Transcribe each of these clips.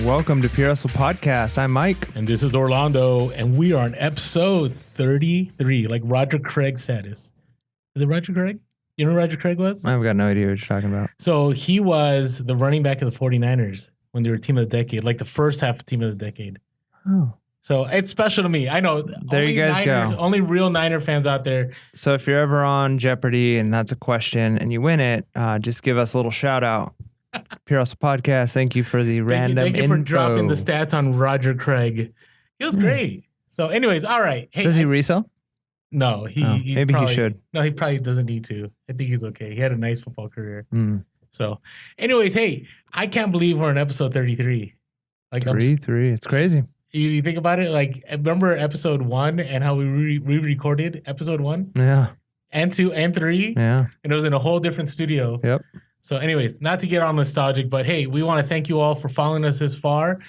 Welcome to Pure Hustle Podcast. I'm Mike. And this is Orlando, and we are on episode 33, like Roger Craig status. Is it Roger Craig? You know who Roger Craig was? I've got no idea what you're talking about. So he was the running back of the 49ers when they were team of the decade, like the first half of team of the decade. Oh. So it's special to me. I know. There you guys go. Only real Niner fans out there. So if you're ever on Jeopardy and that's a question and you win it, just give us a little shout out. Pure Hustle Podcast. Thank you for the random Thank you info. for dropping the stats on Roger Craig. He was great. So anyways, all right. Hey, Does he resell? No, maybe he should. No, he probably doesn't need to. I think he's okay. He had a nice football career. So anyways, hey, I can't believe we're on episode 33. Like 33. It's crazy. You think about it, like, remember episode 1 and how we re-recorded episode 1? Yeah. And 2 and 3? Yeah. And it was in a whole different studio. Yep. So anyways, not to get all nostalgic, but hey, we want to thank you all for following us this far.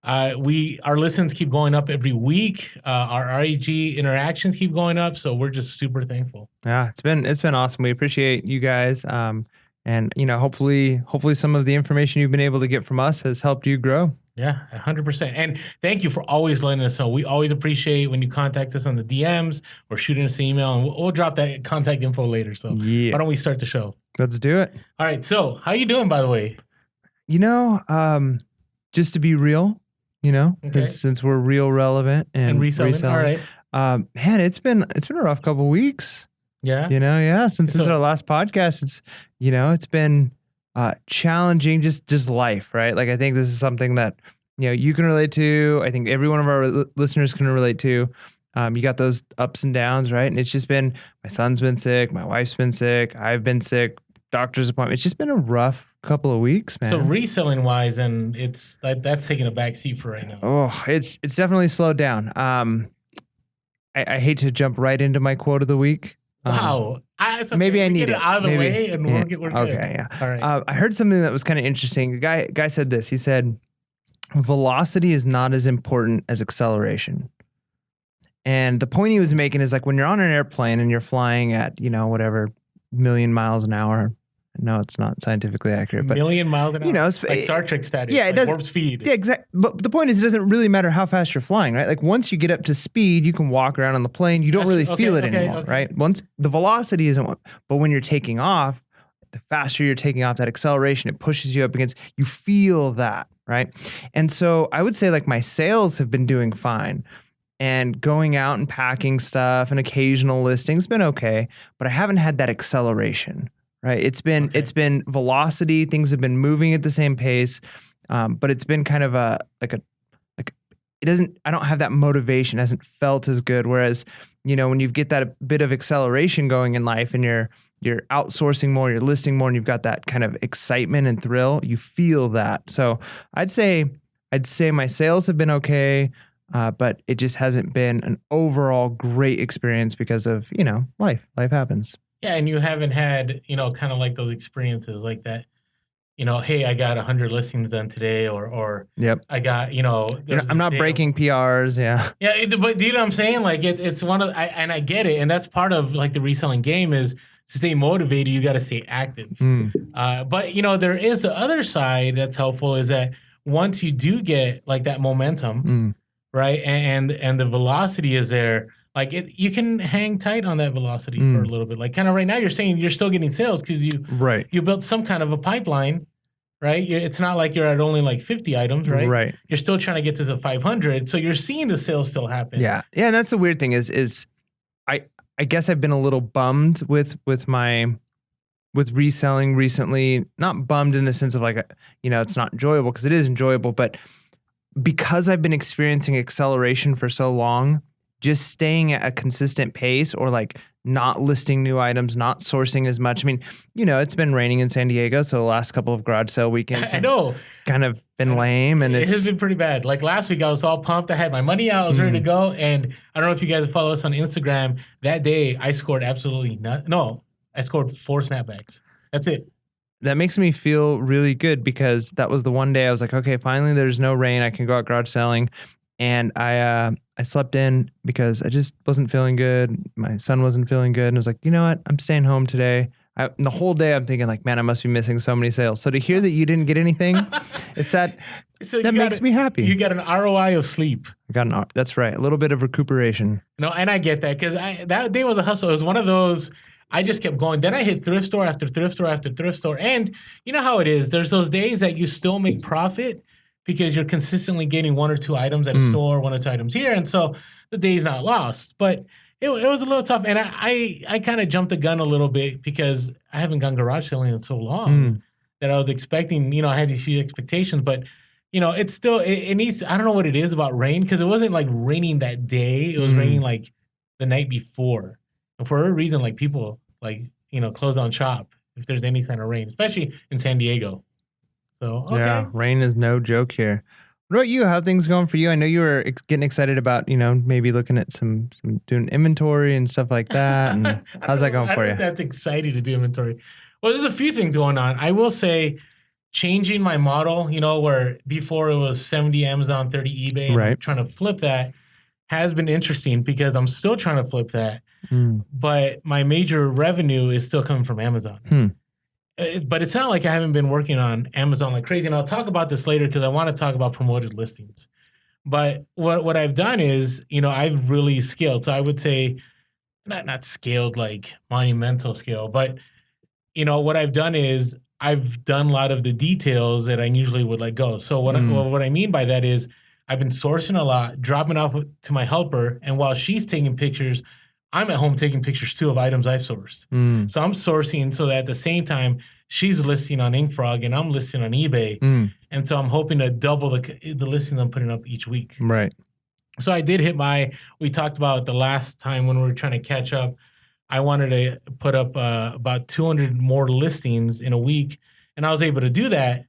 Our listens keep going up every week. Our REG interactions keep going up. So we're just super thankful. Yeah, it's been awesome. We appreciate you guys. And you know, hopefully some of the information you've been able to get from us has helped you grow. Yeah, 100%. And thank you for always letting us know. We always appreciate when you contact us on the DMs or shooting us an email, and we'll drop that contact info later. So why don't we start the show? Let's do it. All right. So how you doing, by the way? You know, just to be real, you know, since we're real relevant and reselling. All right. Man, it's been a rough couple weeks. Yeah. You know, yeah. Since our last podcast, it's been challenging, just life, right? Like I think this is something that, you know, you can relate to. I think every one of our listeners can relate to. You got those ups and downs, right? And it's just been, my son's been sick, my wife's been sick, I've been sick, doctor's appointment. It's just been a rough couple of weeks, man. So reselling wise, and it's that's taking a back seat for right now. Oh, it's definitely slowed down. I hate to jump right into my quote of the week. Wow. Maybe I need get it out of the way and we're good. Okay, yeah. All right. I heard something that was kind of interesting. The guy said this. He said, velocity is not as important as acceleration. And the point he was making is like when you're on an airplane and you're flying at, you know, whatever, 1,000,000 miles an hour. No, it's not scientifically accurate, but 1,000,000 miles an hour. You know, it's like Star Trek status. Yeah, it does. Warp speed. Yeah, exactly. But the point is, it doesn't really matter how fast you're flying, right? Like once you get up to speed, you can walk around on the plane. You don't really feel it anymore, right? Once the velocity isn't, but when you're taking off, the faster you're taking off, that acceleration, it pushes you up against. You feel that, right? And so I would say like my sales have been doing fine. And going out and packing stuff and occasional listings been okay, but I haven't had that acceleration, right? It's been velocity. Things have been moving at the same pace, but it's been kind of I don't have that motivation. It hasn't felt as good. Whereas, you know, when you get that bit of acceleration going in life and you're outsourcing more, you're listing more, and you've got that kind of excitement and thrill, you feel that. So I'd say my sales have been okay. But it just hasn't been an overall great experience because of, you know, life. Life happens. Yeah, and you haven't had, you know, kind of like those experiences like that. You know, hey, I got 100 listings done today, or yep, I got, you know, I'm not breaking PRs. Yeah. Yeah, but do you know what I'm saying? Like it's one of, and I get it, and that's part of like the reselling game is to stay motivated. You got to stay active. But you know, there is the other side that's helpful is that once you do get like that momentum. Right, and the velocity is there. Like you can hang tight on that velocity for a little bit. Like kind of right now, you're saying you're still getting sales because you built some kind of a pipeline, right? It's not like you're at only like 50 items, right? Right. You're still trying to get to the 500, so you're seeing the sales still happen. Yeah, yeah. And that's the weird thing is I guess I've been a little bummed with reselling recently. Not bummed in the sense of like it's not enjoyable because it is enjoyable, but because I've been experiencing acceleration for so long, just staying at a consistent pace or like not listing new items, not sourcing as much. I mean, you know, it's been raining in San Diego, so the last couple of garage sale weekends I know kind of been lame, and it has been pretty bad. Like last week, I was all pumped. I had my money out. I was ready to go, and I don't know if you guys follow us on Instagram. That day, I scored absolutely nothing. No, I scored 4 snapbacks. That's it. That makes me feel really good because that was the one day I was like, okay, finally there's no rain. I can go out garage selling. And I slept in because I just wasn't feeling good. My son wasn't feeling good. And I was like, you know what? I'm staying home today. the whole day I'm thinking like, man, I must be missing so many sales. So to hear that you didn't get anything, that makes me happy. You got an ROI of sleep. That's right. A little bit of recuperation. No, and I get that because that day was a hustle. It was one of those. I just kept going. Then I hit thrift store after thrift store after thrift store. And you know how it is. There's those days that you still make profit because you're consistently getting 1 or 2 items at a store, 1 or 2 items here. And so the day's not lost. But it was a little tough. And I kind of jumped the gun a little bit because I haven't gone garage selling in so long that I was expecting, I had these huge expectations. But, it's still, it needs, I don't know what it is about rain because it wasn't like raining that day. It was raining like the night before. And for a reason, like people close down shop if there's any sign of rain, especially in San Diego. So, okay. Yeah, rain is no joke here. What about you? How are things going for you? I know you were getting excited about, maybe looking at some doing inventory and stuff like that. And how's that going for you? That's exciting to do inventory. Well, there's a few things going on. I will say changing my model, where before it was 70 Amazon, 30 eBay, and I'm trying to flip that has been interesting because I'm still trying to flip that. But my major revenue is still coming from Amazon. But it's not like I haven't been working on Amazon like crazy. And I'll talk about this later because I want to talk about promoted listings. But what I've done is, I've really scaled. So I would say not scaled like monumental scale, but, what I've done is I've done a lot of the details that I usually would let go. So what I mean by that is I've been sourcing a lot, dropping off to my helper. And while she's taking pictures, I'm at home taking pictures too of items I've sourced. So I'm sourcing so that at the same time, she's listing on InkFrog and I'm listing on eBay. And so I'm hoping to double the listing I'm putting up each week. Right. So I did hit we talked about the last time when we were trying to catch up. I wanted to put up about 200 more listings in a week. And I was able to do that.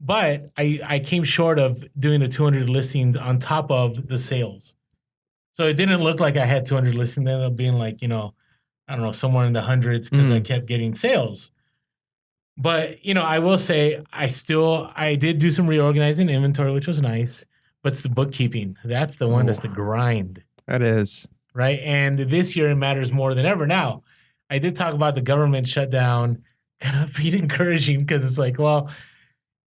But I came short of doing the 200 listings on top of the sales. So it didn't look like I had 200 listings. It ended up being like, I don't know, somewhere in the hundreds because I kept getting sales. But, I will say I did do some reorganizing inventory, which was nice. But it's the bookkeeping. That's the one that's the grind. That is. Right? And this year it matters more than ever. Now, I did talk about the government shutdown kind of being encouraging because it's like, well,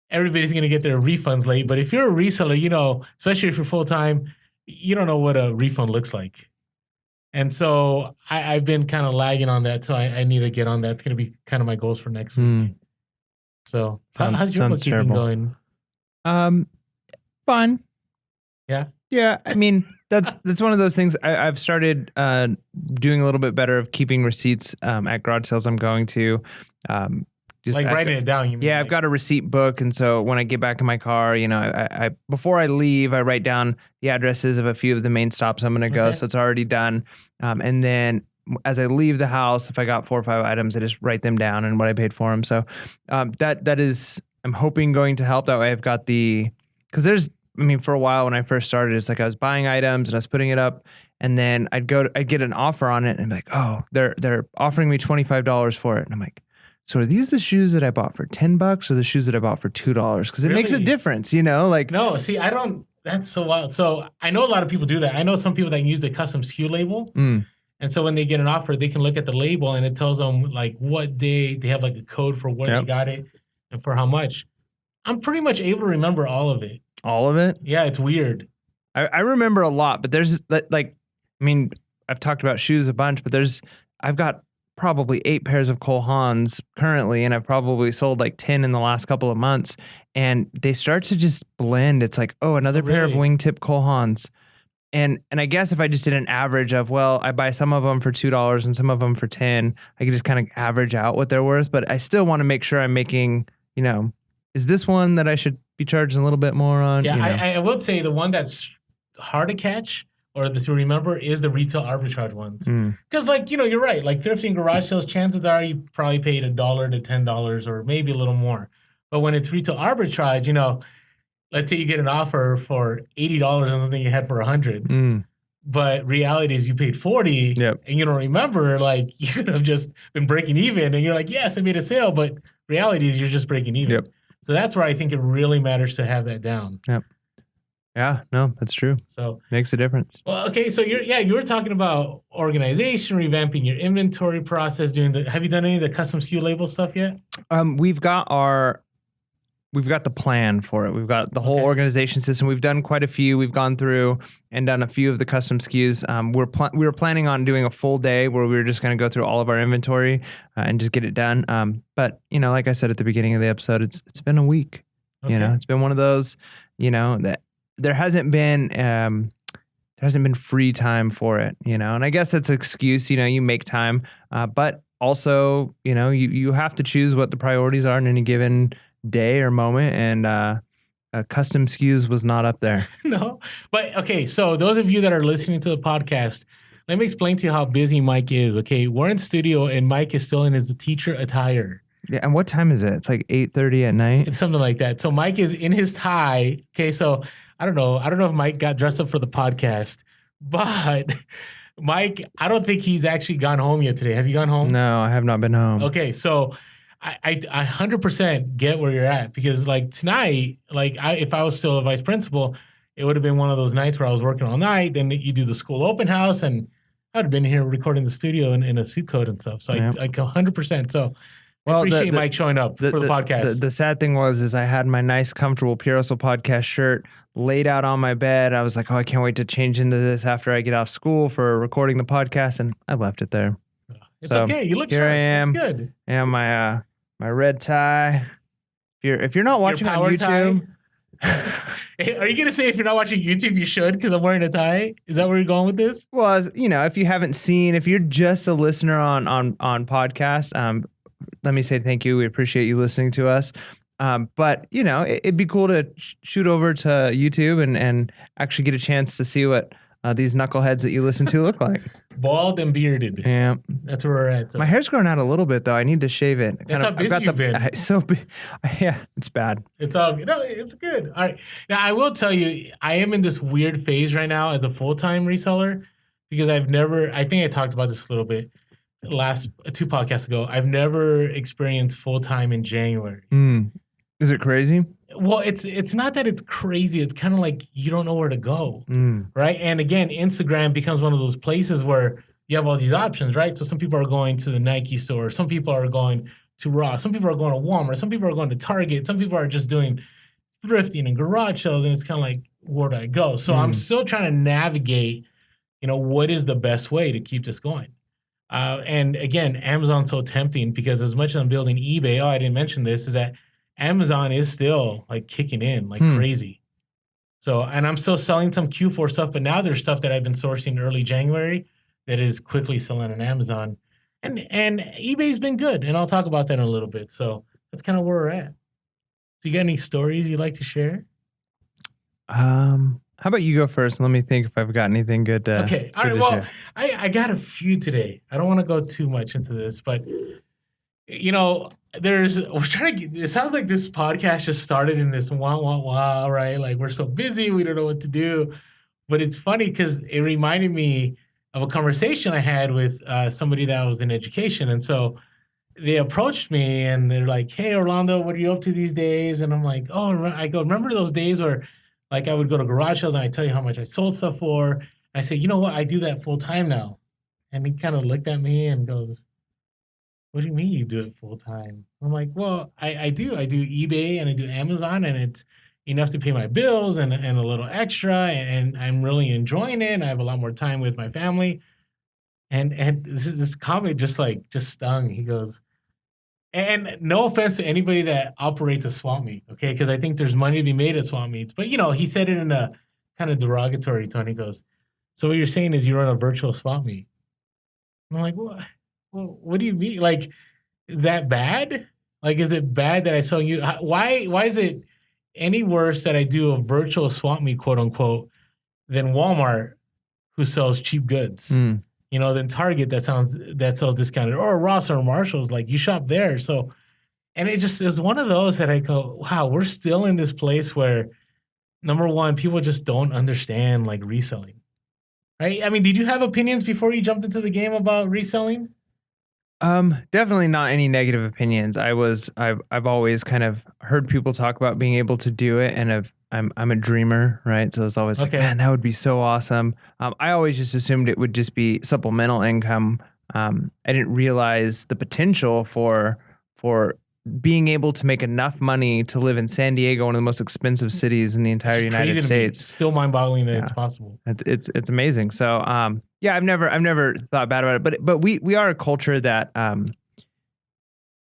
everybody's going to get their refunds late. But if you're a reseller, especially if you're full-time, you don't know what a refund looks like. And so I've been kind of lagging on that. So I need to get on that. It's going to be kind of my goals for next week. So how's your bookkeeping going? Fun. Yeah. Yeah. I mean, that's one of those things I've started doing a little bit better of keeping receipts at garage sales I'm going to. Just like writing it down. You mean I've got a receipt book, and so when I get back in my car, I before I leave, I write down the addresses of a few of the main stops I'm going to go, so it's already done. And then as I leave the house, if I got 4 or 5 items, I just write them down and what I paid for them. So that is, I'm hoping, going to help. That way, I've got because for a while when I first started, it's like I was buying items and I was putting it up, and then I'd get an offer on it, and I'm like, oh, they're offering me $25 for it, and I'm like, so are these the shoes that I bought for $10 or the shoes that I bought for $2? Because it makes a difference, No, see, I don't. That's so wild. So I know a lot of people do that. I know some people that use the custom SKU label. And so when they get an offer, they can look at the label and it tells them like what day they have like a code for where they got it and for how much. I'm pretty much able to remember all of it. All of it? Yeah, it's weird. I remember a lot, but there's I've talked about shoes a bunch, but I've got probably 8 pairs of Cole Haans currently, and I've probably sold like 10 in the last couple of months, and they start to just blend. It's like, oh, another pair of wingtip Cole Haans. And I guess if I just did an average of, well, I buy some of them for $2 and some of them for 10, I could just kind of average out what they're worth. But I still want to make sure I'm making, is this one that I should be charging a little bit more on? Yeah, I would say the one that's hard to catch or to remember is the retail arbitrage ones. Because you're right. Like thrifting garage sales, chances are you probably paid $1 to $10 or maybe a little more. But when it's retail arbitrage, let's say you get an offer for $80 on something you had for $100. But reality is you paid $40 and you don't remember, like you could have just been breaking even and you're like, yes, I made a sale, but reality is you're just breaking even. So that's where I think it really matters to have that down. Yeah, no, that's true. So makes a difference. Well, okay, so you were talking about organization, revamping your inventory process, have you done any of the custom SKU label stuff yet? We've got the plan for it. We've got the whole organization system. We've done quite a few. We've gone through and done a few of the custom SKUs. We were planning on doing a full day where we were just going to go through all of our inventory and just get it done. But like I said at the beginning of the episode, it's been a week. It's been one of those, that there hasn't been free time for it, and I guess that's an excuse, you make time, but also, you have to choose what the priorities are in any given day or moment, and custom SKUs was not up there. No, but okay, so those of you that are listening to the podcast, let me explain to you how busy Mike is. Okay, we're in studio and Mike is still in his teacher attire. Yeah, and what time is it? It's like 8:30 at night. It's something like that. So Mike is in his tie. Okay, so I don't know if Mike got dressed up for the podcast, but Mike, I don't think he's actually gone home yet today. Have you gone home? No, I have not been home. Okay, so I 100% get where you're at, because like tonight, if I was still a vice principal, it would have been one of those nights where I was working all night. Then you do the school open house, and I would have been here recording the studio in a suit coat and stuff. So I 100%. So. Well, I appreciate Mike showing up for the podcast. The sad thing was I had my nice, comfortable Pure Hustle podcast shirt laid out on my bed. I was like, I can't wait to change into this after I get off school for recording the podcast, and I left it there. It's okay. You look here sharp. I am. It's good. And my red tie. If you're not watching on YouTube, are you gonna say if you're not watching YouTube you should because I'm wearing a tie? Is that where you're going with this? Well, if you haven't seen, if you're just a listener on podcast, let me say thank you. We appreciate you listening to us. But, it'd be cool to shoot over to YouTube and actually get a chance to see what these knuckleheads that you listen to look like. Bald and bearded. Yeah. That's where we're at. So. My hair's growing out a little bit, though. I need to shave it. That's how busy you've been. Yeah, it's bad. It's all good. No, it's good. All right. Now, I will tell you, I am in this weird phase right now as a full-time reseller, because I think I talked about this a little bit last 2 podcasts ago. I've never experienced full-time in January. Is it crazy? Well, it's not that it's crazy. It's kind of like you don't know where to go, right? And again, Instagram becomes one of those places where you have all these options, right? So some people are going to the Nike store. Some people are going to Ross. Some people are going to Walmart. Some people are going to Target. Some people are just doing thrifting and garage sales. And it's kind of like, where do I go? So I'm still trying to navigate, what is the best way to keep this going? And again, Amazon's so tempting, because as much as I'm building eBay, I didn't mention this, is that Amazon is still like kicking in like crazy. So, and I'm still selling some Q4 stuff, but now there's stuff that I've been sourcing early January that is quickly selling on Amazon. And eBay's been good, and I'll talk about that in a little bit. So that's kind of where we're at. So you got any stories you'd like to share? How about you go first? Let me think if I've got anything good to Okay. All right. Well, I got a few today. I don't want to go too much into this, but we're trying to it sounds like this podcast just started in this wah, right? Like, we're so busy, we don't know what to do. But it's funny because it reminded me of a conversation I had with somebody that was in education. And so they approached me and they're like, hey, Orlando, what are you up to these days? And I'm like, remember those days where like I would go to garage sales and I tell you how much I sold stuff for? And I say, you know what? I do that full time now. And he kind of looked at me and goes, what do you mean you do it full time? I'm like, well, I do eBay and I do Amazon, and it's enough to pay my bills and a little extra, and I'm really enjoying it. And I have a lot more time with my family. And this comment just stung. He goes, and no offense to anybody that operates a swap meet, okay? Because I think there's money to be made at swap meets. But he said it in a kind of derogatory tone. He goes, so what you're saying is you run a virtual swap meet? And I'm like, what? Well, what do you mean? Like, is that bad? Like, is it bad that I sell you? Why is it any worse that I do a virtual swap meet, quote unquote, than Walmart, who sells cheap goods? Than Target that sells discounted, or Ross or Marshall's. Like, you shop there. So, and it just is one of those that I go, wow, we're still in this place where, number one, people just don't understand like reselling. Right? I mean, did you have opinions before you jumped into the game about reselling? Definitely not any negative opinions. I've always kind of heard people talk about being able to do it, and I'm a dreamer, right? So it's always like, man, that would be so awesome. I always just assumed it would just be supplemental income. I didn't realize the potential for being able to make enough money to live in San Diego, one of the most expensive cities in the entire United States. It's still mind-boggling that it's possible. It's amazing. So yeah, I've never thought bad about it, but we are a culture that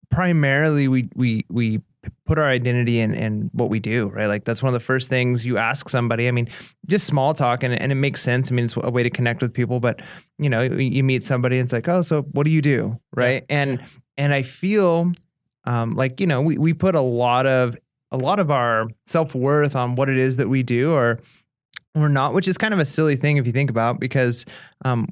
primarily we put our identity in what we do, right? Like that's one of the first things you ask somebody. I mean, just small talk, and it makes sense. I mean, it's a way to connect with people, but you meet somebody and it's like, oh, so what do you do? Right. And I feel like, we put a lot of our self-worth on what it is that we do or not, which is kind of a silly thing if you think about, because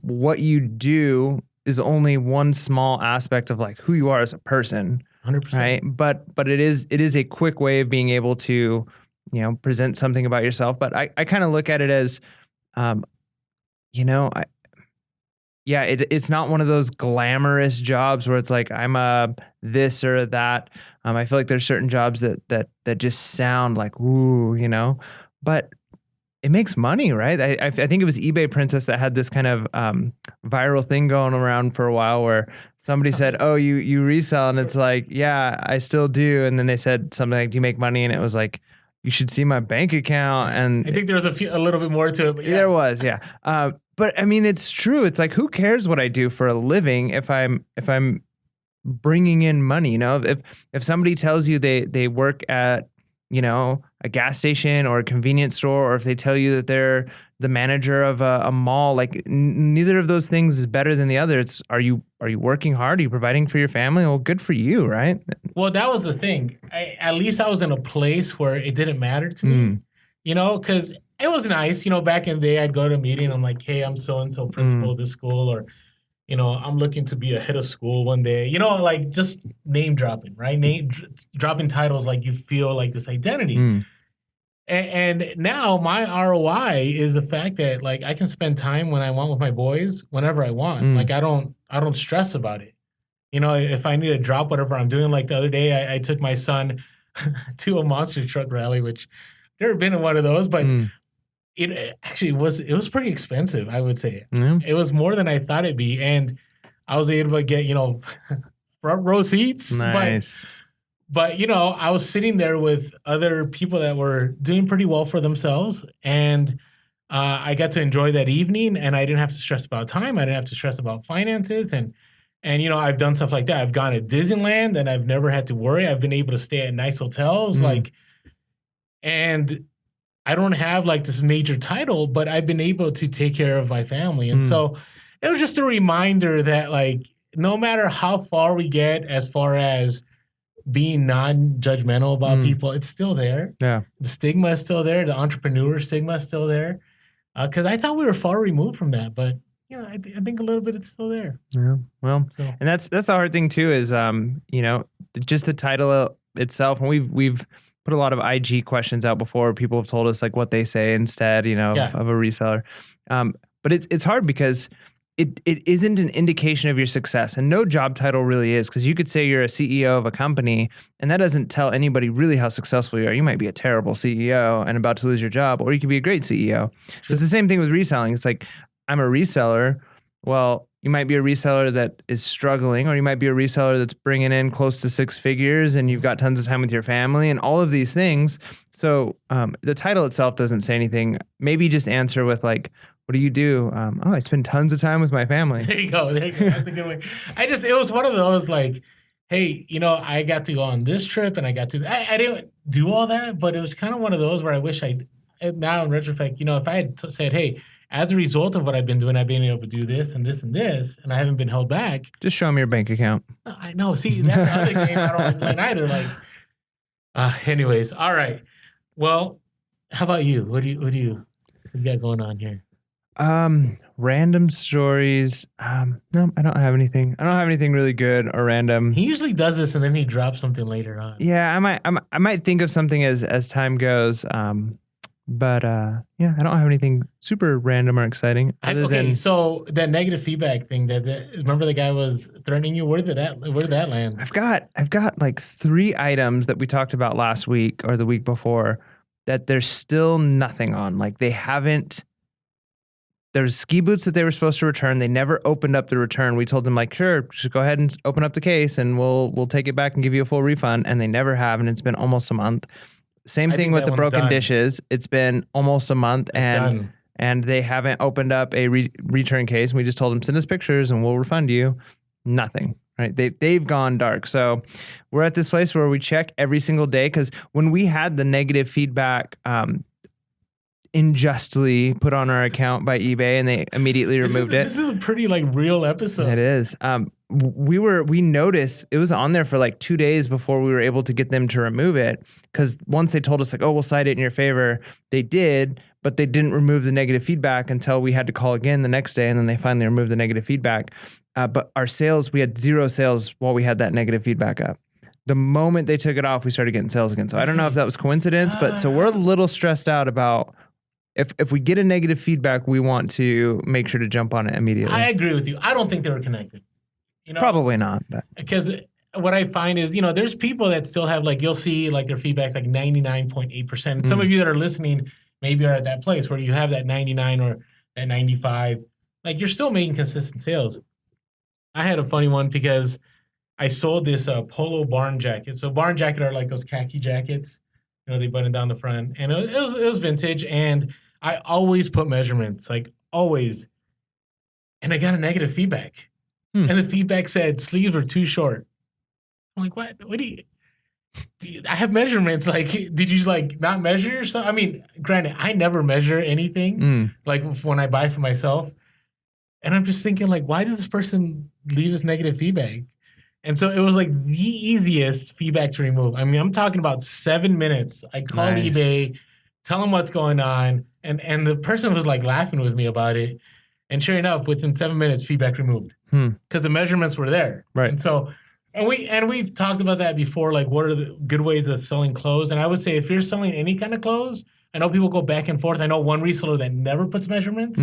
what you do is only one small aspect of like who you are as a person. 100%. Right. But it is a quick way of being able to, present something about yourself. But I kind of look at it as, it's not one of those glamorous jobs where it's like I'm a this or that. I feel like there's certain jobs that just sound like, ooh, but it makes money, right? I think it was eBay Princess that had this kind of viral thing going around for a while where somebody said, oh, you resell, and it's like, yeah, I still do. And then they said something like, do you make money? And it was like, you should see my bank account. And I think there was a little bit more to it. But yeah. There was, yeah. But I mean, it's true. It's like, who cares what I do for a living if I'm bringing in money? If somebody tells you they work at a gas station or a convenience store, or if they tell you that they're the manager of a mall, like neither of those things is better than the other. It's, are you working hard? Are you providing for your family? Well, good for you, right? Well, that was the thing. At least I was in a place where it didn't matter to me, because it was nice. Back in the day, I'd go to a meeting. I'm like, hey, I'm so-and-so principal of this school, or, I'm looking to be a head of school one day, like just name dropping, right? Dropping titles like you feel like this identity. And now my ROI is the fact that like I can spend time when I want with my boys whenever I want. Like I don't stress about it. If I need to drop whatever I'm doing, like the other day I took my son to a monster truck rally, which never been in one of those, but it actually was pretty expensive, I would say. It was more than I thought it'd be, and I was able to get front row seats. Nice. But I was sitting there with other people that were doing pretty well for themselves, and I got to enjoy that evening, and I didn't have to stress about time. I didn't have to stress about finances, and I've done stuff like that. I've gone to Disneyland, and I've never had to worry. I've been able to stay at nice hotels, and I don't have like this major title, but I've been able to take care of my family, and so it was just a reminder that like no matter how far we get as far as being non-judgmental about people, it's still there. Yeah. The stigma is still there. The entrepreneur stigma is still there. Because I thought we were far removed from that, but I think a little bit it's still there. Yeah. Well, and that's the hard thing too is just the title itself. And we've put a lot of IG questions out before. People have told us like what they say instead, of a reseller. But it's hard because it isn't an indication of your success, and no job title really is, because you could say you're a CEO of a company and that doesn't tell anybody really how successful you are. You might be a terrible CEO and about to lose your job, or you could be a great CEO. So it's the same thing with reselling. It's like, I'm a reseller. Well, you might be a reseller that is struggling, or you might be a reseller that's bringing in close to 6 figures and you've got tons of time with your family and all of these things. So the title itself doesn't say anything. Maybe just answer with like, what do you do? I spend tons of time with my family. There you go. That's a good way. It was one of those like, hey, I got to go on this trip and I didn't do all that, but it was kind of one of those where I wish now in retrospect, if I had said, hey, as a result of what I've been doing, I've been able to do this and this and this, and I haven't been held back. Just show me your bank account. I know. See, that's the other game I don't like playing either. Like, anyways, all right. Well, how about you? What do you got going on here? Random stories. No, I don't have anything. I don't have anything really good or random. He usually does this and then he drops something later on. Yeah, I might think of something as time goes. But I don't have anything super random or exciting. So that negative feedback thing remember the guy was threatening you? Where did that land? I've got like 3 items that we talked about last week or the week before that there's still nothing on. Like they haven't. There's ski boots that they were supposed to return. They never opened up the return. We told them like, sure, just go ahead and open up the case and we'll take it back and give you a full refund. And they never have. And it's been almost a month. Same thing with the broken dishes. It's been almost a month and they haven't opened up a return case. And we just told them, send us pictures and we'll refund you. Nothing, right? They've gone dark. So we're at this place where we check every single day. Because when we had the negative feedback, unjustly put on our account by eBay and they immediately removed it. This is a pretty like real episode. It is. We noticed it was on there for like 2 days before we were able to get them to remove it. Because once they told us like, oh, we'll cite it in your favor, they did, but they didn't remove the negative feedback until we had to call again the next day. And then they finally removed the negative feedback. But our sales, we had 0 sales while we had that negative feedback up. The moment they took it off, we started getting sales again. So I don't know if that was coincidence, but so we're a little stressed out about if we get a negative feedback, we want to make sure to jump on it immediately. I agree with you. I don't think they were connected. Probably not. Because what I find is, there's people that still have like, you'll see like their feedback's like 99.8%. Some of you that are listening maybe are at that place where you have that 99 or that 95. Like you're still making consistent sales. I had a funny one because I sold this polo barn jacket. So barn jacket are like those khaki jackets. They button down the front. And it was vintage. And I always put measurements, like always. And I got a negative feedback. And the feedback said sleeves were too short. I'm like, what? What do you I have measurements. Like, did you like not measure yourself? I mean, granted, I never measure anything like when I buy for myself. And I'm just thinking like, why does this person leave this negative feedback? And so it was like the easiest feedback to remove. I mean, I'm talking about 7 minutes. I called eBay, tell them what's going on. And the person was like laughing with me about it. And sure enough, within 7 minutes, feedback removed because the measurements were there. Right. And so, we've talked about that before. Like, what are the good ways of selling clothes? And I would say if you're selling any kind of clothes, I know people go back and forth. I know one reseller that never puts measurements,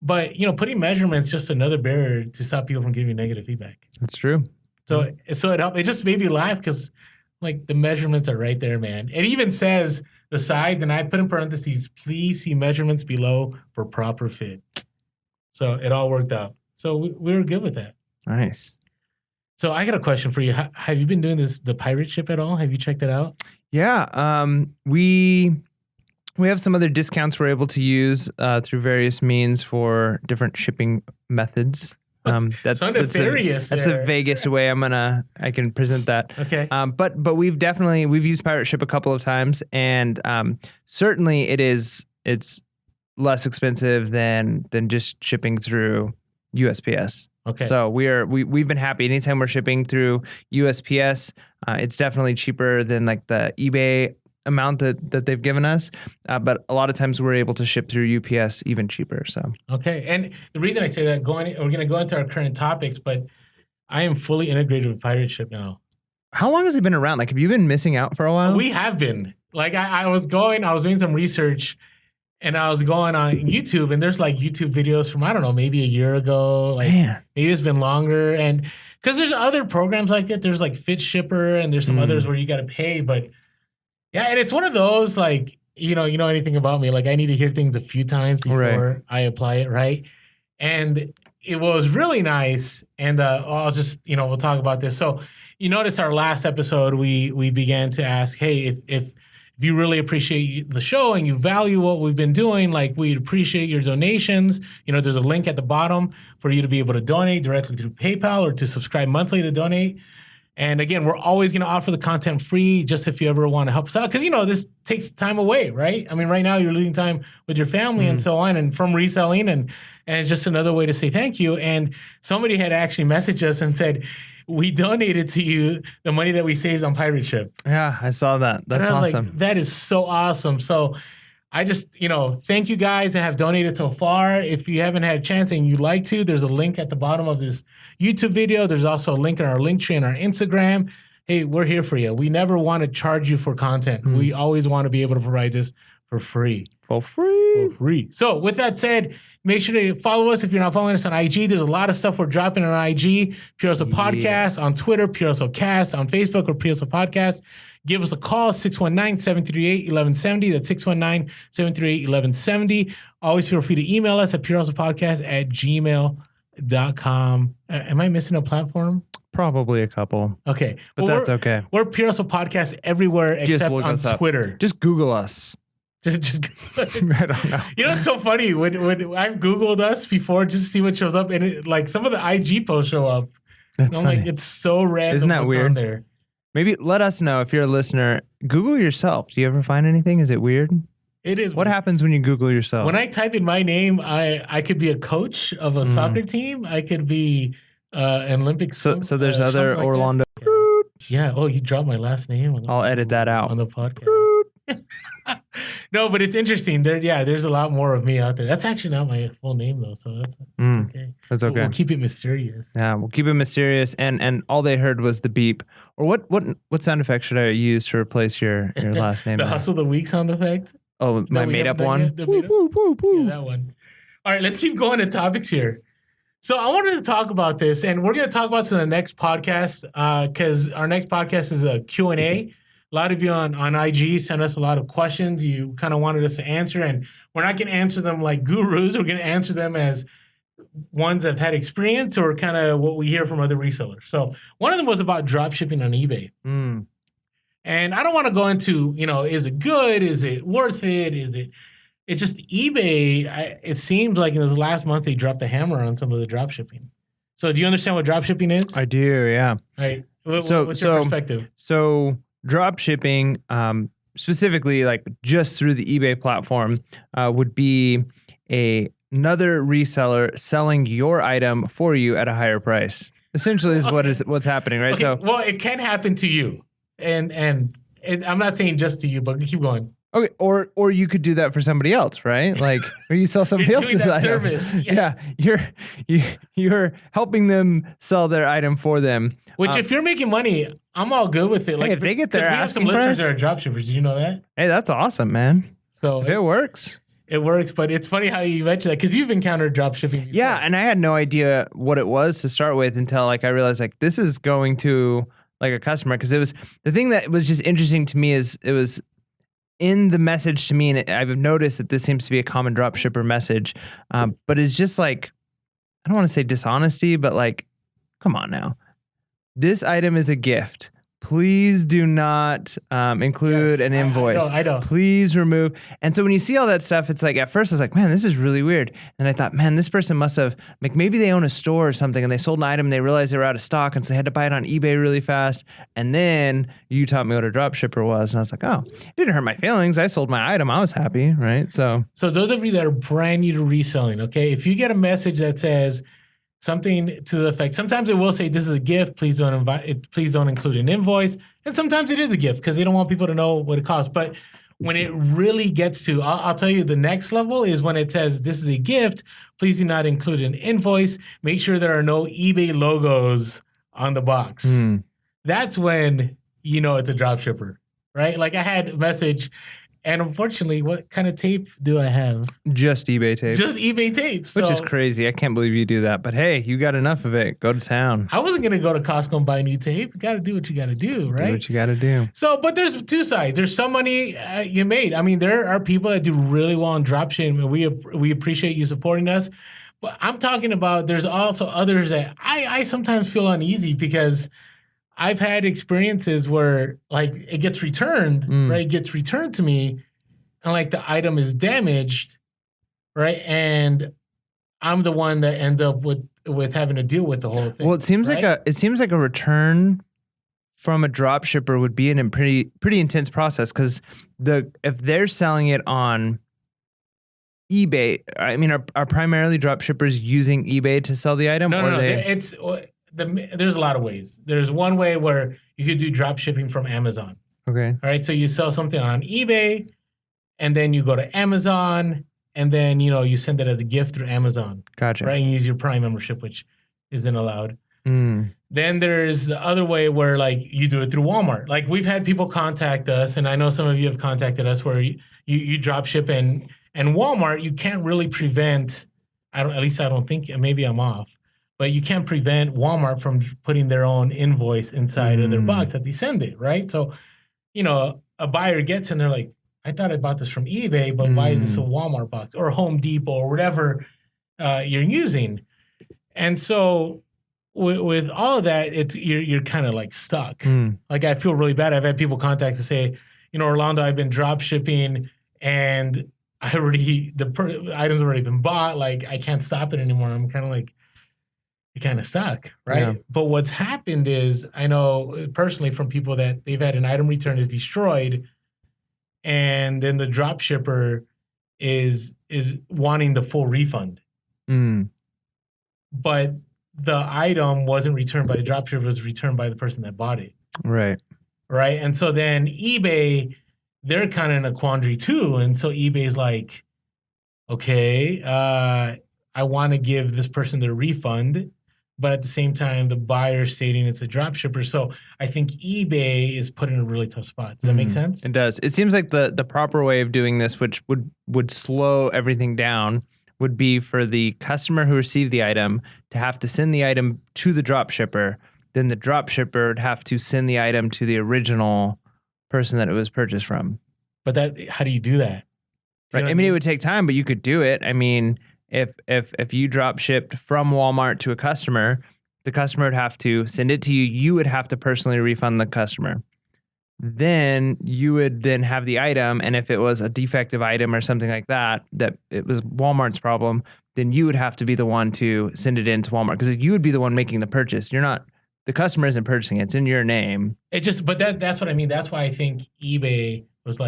but putting measurements is just another barrier to stop people from giving you negative feedback. That's true. So it helped. It just made me laugh because like the measurements are right there, man. It even says the size, and I put in parentheses, please see measurements below for proper fit. So it all worked out. So we were good with that. Nice. So I got a question for you. Have you been doing the pirate ship at all? Have you checked it out? Yeah. We have some other discounts we're able to use through various means for different shipping methods. That's nefarious. That's a vaguest way I can present that. Okay. But we've used Pirate Ship a couple of times, and certainly it's less expensive than just shipping through USPS. Okay. So we've been happy. Anytime we're shipping through USPS, it's definitely cheaper than like the eBay amount that they've given us. But a lot of times we're able to ship through UPS even cheaper. So okay. And the reason I say that, we're going to go into our current topics, but I am fully integrated with Pirate Ship now. How long has it been around? Like, have you been missing out for a while? We have been. Like, I was doing some research, and I was going on YouTube, and there's like YouTube videos from, I don't know, maybe a year ago. Like, maybe it's been longer. And because there's other programs like it. There's like Fit Shipper, and there's some others where you got to pay. But yeah, and it's one of those, like, you know anything about me. Like, I need to hear things a few times before I apply it, right? And it was really nice. And I'll just, we'll talk about this. So you notice our last episode, we began to ask, hey, if you really appreciate the show and you value what we've been doing, like, we'd appreciate your donations. There's a link at the bottom for you to be able to donate directly through PayPal or to subscribe monthly to donate. And again, we're always going to offer the content free just if you ever want to help us out. Because, this takes time away, right? I mean, right now you're losing time with your family and so on, and from reselling, and it's just another way to say thank you. And somebody had actually messaged us and said, we donated to you the money that we saved on Pirate Ship. Yeah, I saw that. That's awesome. Like, that is so awesome. So I just, thank you guys that have donated so far. If you haven't had a chance and you'd like to, there's a link at the bottom of this YouTube video. There's also a link in our link tree and our Instagram. Hey, we're here for you. We never want to charge you for content. We always want to be able to provide this for free. For free. So with that said, Make sure to follow us if you're not following us on IG. There's a lot of stuff we're dropping on IG. Pure Hustle Podcast, on Twitter, Pure Hustle Cast, on Facebook, or Pure Hustle Podcast. Give us a call, 619-738-1170. That's 619-738-1170. Always feel free to email us at purehustlepodcast@gmail.com. Am I missing a platform? Probably a couple. Okay. But that's okay. We're Pure Hustle Podcast everywhere except on Twitter. Just Google us. Just I don't know. You know, it's so funny when I've Googled us before just to see what shows up, and like some of the IG posts show up. That's funny. Like, it's so random. Isn't that weird? There. Maybe let us know if you're a listener. Google yourself. Do you ever find anything? Is it weird? It is. What happens when you Google yourself? When I type in my name, I could be a coach of a soccer team. I could be an Olympic. So there's other like Orlando. Yeah. Oh, you dropped my last name. I'll edit that out on the podcast. No, but it's interesting. There's a lot more of me out there. That's actually not my full name though, so that's okay. That's okay. We'll keep it mysterious. Yeah, we'll keep it mysterious. And all they heard was the beep. Or what sound effect should I use to replace your last name? The Hustle of the Week sound effect. Oh, my made up one. Yeah, that one. All right, let's keep going to topics here. So I wanted to talk about this, and we're going to talk about this in the next podcast because our next podcast is a Q&A. A lot of you on IG sent us a lot of questions you kind of wanted us to answer, and we're not going to answer them like gurus. We're going to answer them as ones that have had experience or kind of what we hear from other resellers. So one of them was about dropshipping on eBay. And I don't want to go into, is it good? Is it worth it? It's just eBay. It seems like in this last month, they dropped the hammer on some of the dropshipping. So do you understand what dropshipping is? I do, yeah. All right. What's your perspective? So dropshipping, specifically like just through the eBay platform, would be another reseller selling your item for you at a higher price. Essentially is what's happening, right? Okay. So well, it can happen to you. And I'm not saying just to you, but keep going. Okay, or you could do that for somebody else, right? Like, or you sell somebody else's item. Service. Yes. Yeah, you're helping them sell their item for them. Which, if you're making money, I'm all good with it. Like, if they get their asking price, we have some listeners price, that are dropshippers. Did you know that? Hey, that's awesome, man. So if it works. It works, but it's funny how you mentioned that because you've encountered dropshipping before. Yeah, and I had no idea what it was to start with until I realized this is going to a customer, because it was the thing that was just interesting to me is it was in the message to me, and I've noticed that this seems to be a common dropshipper message, but it's just I don't want to say dishonesty, but come on now, this item is a gift. Please do not include an invoice. I know. Please remove. And so when you see all that stuff, it's at first I was man, this is really weird. And I thought, man, this person must have, maybe they own a store or something and they sold an item and they realized they were out of stock and so they had to buy it on eBay really fast. And then you taught me what a dropshipper was. And I was like, oh, it didn't hurt my feelings. I sold my item. I was happy, right? So those of you that are brand new to reselling, okay, if you get a message that says, something to the effect. Sometimes it will say this is a gift. Please don't include an invoice. And sometimes it is a gift because they don't want people to know what it costs. But when it really gets to, I'll tell you, the next level is when it says this is a gift. Please do not include an invoice. Make sure there are no eBay logos on the box. That's when you know it's a dropshipper, right? I had a message. And unfortunately, what kind of tape do I have? Just eBay tape. Just eBay tape. Which is crazy. I can't believe you do that. But hey, you got enough of it. Go to town. I wasn't going to go to Costco and buy new tape. You got to do what you got to do, right? Do what you got to do. So, but there's two sides. There's some money you made. I mean, there are people that do really well on dropshipping, and we appreciate you supporting us. But I'm talking about there's also others that I sometimes feel uneasy because I've had experiences where it gets returned, right? It gets returned to me and the item is damaged, right? And I'm the one that ends up with having to deal with the whole thing. Well, it seems right? like a return from a drop shipper would be a pretty intense process because if they're selling it on eBay, I mean, are primarily drop shippers using eBay to sell the item? No. There's a lot of ways. There's one way where you could do drop shipping from Amazon. Okay. All right. So you sell something on eBay, and then you go to Amazon, and then you send it as a gift through Amazon. Gotcha. Right, and use your Prime membership, which isn't allowed. Then there's the other way where you do it through Walmart. We've had people contact us, and I know some of you have contacted us where you drop ship and Walmart, you can't really prevent at least I don't think, maybe I'm off, but you can't prevent Walmart from putting their own invoice inside of their box that they send it, right? So, a buyer gets and they're like, I thought I bought this from eBay, but why is this a Walmart box or Home Depot or whatever you're using? And so with all of that, you're kind of like stuck. Like I feel really bad. I've had people contact to say, Orlando, I've been drop shipping and the item's already been bought. Like I can't stop it anymore. I'm kind of like, you're kind of stuck, right? Yeah. But what's happened is, I know personally from people that they've had an item return is destroyed, and then the drop shipper is wanting the full refund. But the item wasn't returned by the drop shipper, it was returned by the person that bought it. Right. Right. And so then eBay, they're kind of in a quandary too. And so eBay's like, okay, I want to give this person their refund, but at the same time, the buyer stating it's a drop shipper. So I think eBay is put in a really tough spot. Does that make sense? It does. It seems like the proper way of doing this, which would slow everything down, would be for the customer who received the item to have to send the item to the drop shipper. Then the drop shipper would have to send the item to the original person that it was purchased from. But how do you do that? Right. I mean, it would take time, but you could do it. I mean, if you drop shipped from Walmart to a customer, the customer would have to send it to you. You would have to personally refund the customer. Then you would then have the item, and if it was a defective item or something like that it was Walmart's problem, then you would have to be the one to send it into Walmart because you would be the one making the purchase. The customer isn't purchasing it. It's in your name. But that's what I mean. That's why I think eBay was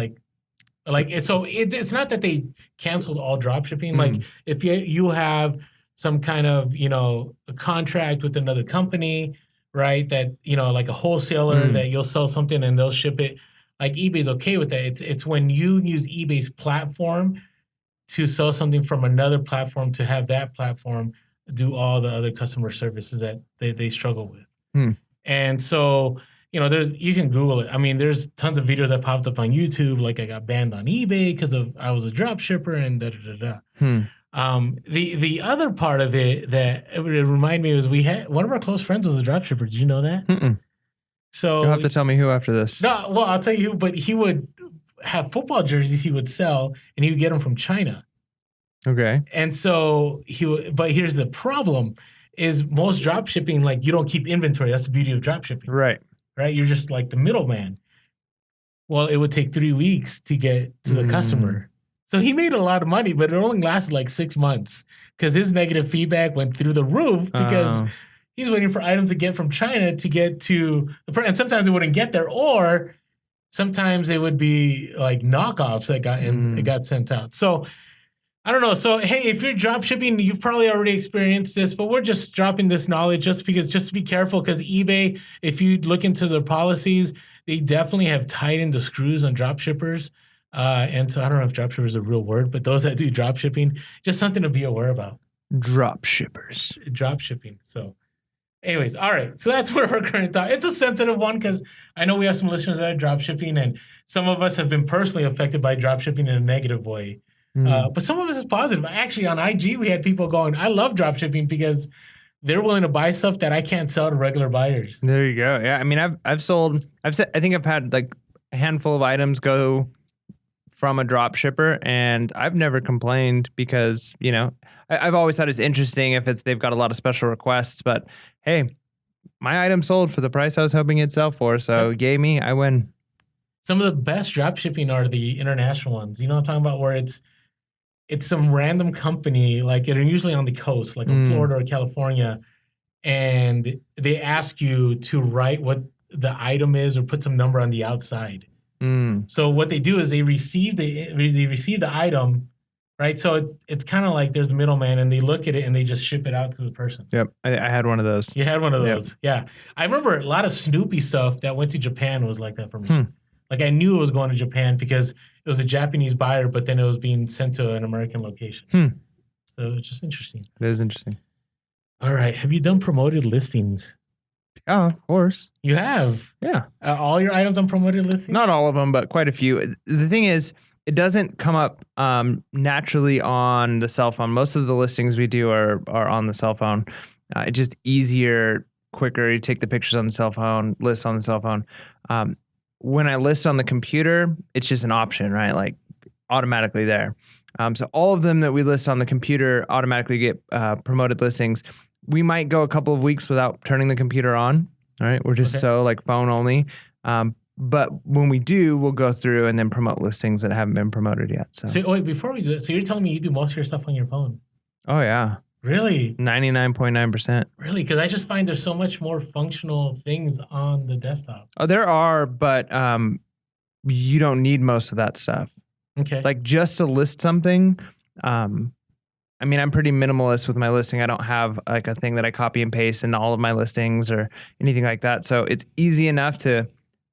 it's not that they canceled all drop shipping. Like if you have some kind of, a contract with another company, right? That, like a wholesaler that you'll sell something and they'll ship it. Like eBay's okay with that. It's when you use eBay's platform to sell something from another platform to have that platform do all the other customer services that they struggle with. And so, you can Google it. I mean, there's tons of videos that popped up on YouTube. Like I got banned on eBay because I was a drop shipper and The other part of it that it reminded me was we had one of our close friends was a drop shipper. Did you know that? So you'll have to tell me who after this. No, well, I'll tell you who. But he would have football jerseys he would sell, and he would get them from China. Okay. And so but here's the problem: is most drop shipping, like you don't keep inventory. That's the beauty of drop shipping, right? Right. You're just like the middleman. Well, it would take 3 weeks to get to the customer. So he made a lot of money, but it only lasted like 6 months because his negative feedback went through the roof because he's waiting for items to get from China to get to the and sometimes it wouldn't get there, or sometimes it would be like knockoffs that got sent out. So I don't know. So hey, if you're drop shipping, you've probably already experienced this, but we're just dropping this knowledge just to be careful because eBay, if you look into their policies, they definitely have tightened the screws on drop shippers. And so I don't know if drop shippers is a real word, but those that do drop shipping, just something to be aware about. Drop shippers. Drop shipping. So anyways, all right. So that's where our current thought. It's a sensitive one because I know we have some listeners that are drop shipping, and some of us have been personally affected by drop shipping in a negative way. But some of us is positive. Actually, on IG, we had people going, I love drop shipping because they're willing to buy stuff that I can't sell to regular buyers. There you go. Yeah. I mean, I think I've had like a handful of items go from a drop shipper, and I've never complained because, I've always thought it's interesting if they've got a lot of special requests, but hey, my item sold for the price I was hoping it'd sell for. So yay me, I win. Some of the best drop shipping are the international ones. You know what I'm talking about? Where it's some random company, like they're usually on the coast, like in Florida or California, and they ask you to write what the item is or put some number on the outside. So what they do is they receive the item, right? So it's kind of like there's the middleman, and they look at it and they just ship it out to the person. Yep, I had one of those. You had one of those, yeah. I remember a lot of Snoopy stuff that went to Japan was like that for me. Like I knew it was going to Japan because it was a Japanese buyer, but then it was being sent to an American location. So it's just interesting. It is interesting. All right. Have you done promoted listings? Yeah, of course. You have? Yeah. All your items on promoted listings? Not all of them, but quite a few. The thing is, it doesn't come up naturally on the cell phone. Most of the listings we do are on the cell phone. It's just easier, quicker. You take the pictures on the cell phone, list on the cell phone. When I list on the computer, it's just an option, right? Like automatically there. So all of them that we list on the computer automatically get promoted listings. We might go a couple of weeks without turning the computer on. All right, we're just so like phone only. But when we do, we'll go through and then promote listings that haven't been promoted yet. So wait, before we do that, so you're telling me you do most of your stuff on your phone? Oh yeah. Really? 99.9%. Really? Because I just find there's so much more functional things on the desktop. Oh, there are, but you don't need most of that stuff. Okay. Like just to list something, I mean, I'm pretty minimalist with my listing. I don't have like a thing that I copy and paste in all of my listings or anything like that. So it's easy enough to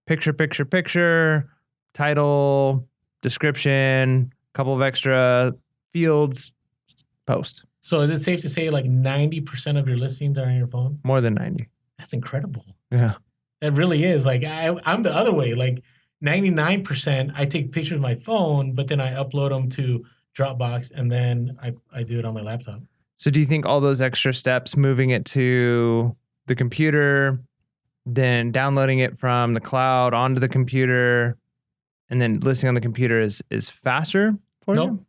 picture, title, description, couple of extra fields, post. So is it safe to say like 90% of your listings are on your phone? More than 90. That's incredible. Yeah. That really is. Like I'm the other way. Like 99%, I take pictures of my phone, but then I upload them to Dropbox and then I do it on my laptop. So do you think all those extra steps, moving it to the computer, then downloading it from the cloud onto the computer, and then listing on the computer is faster for you?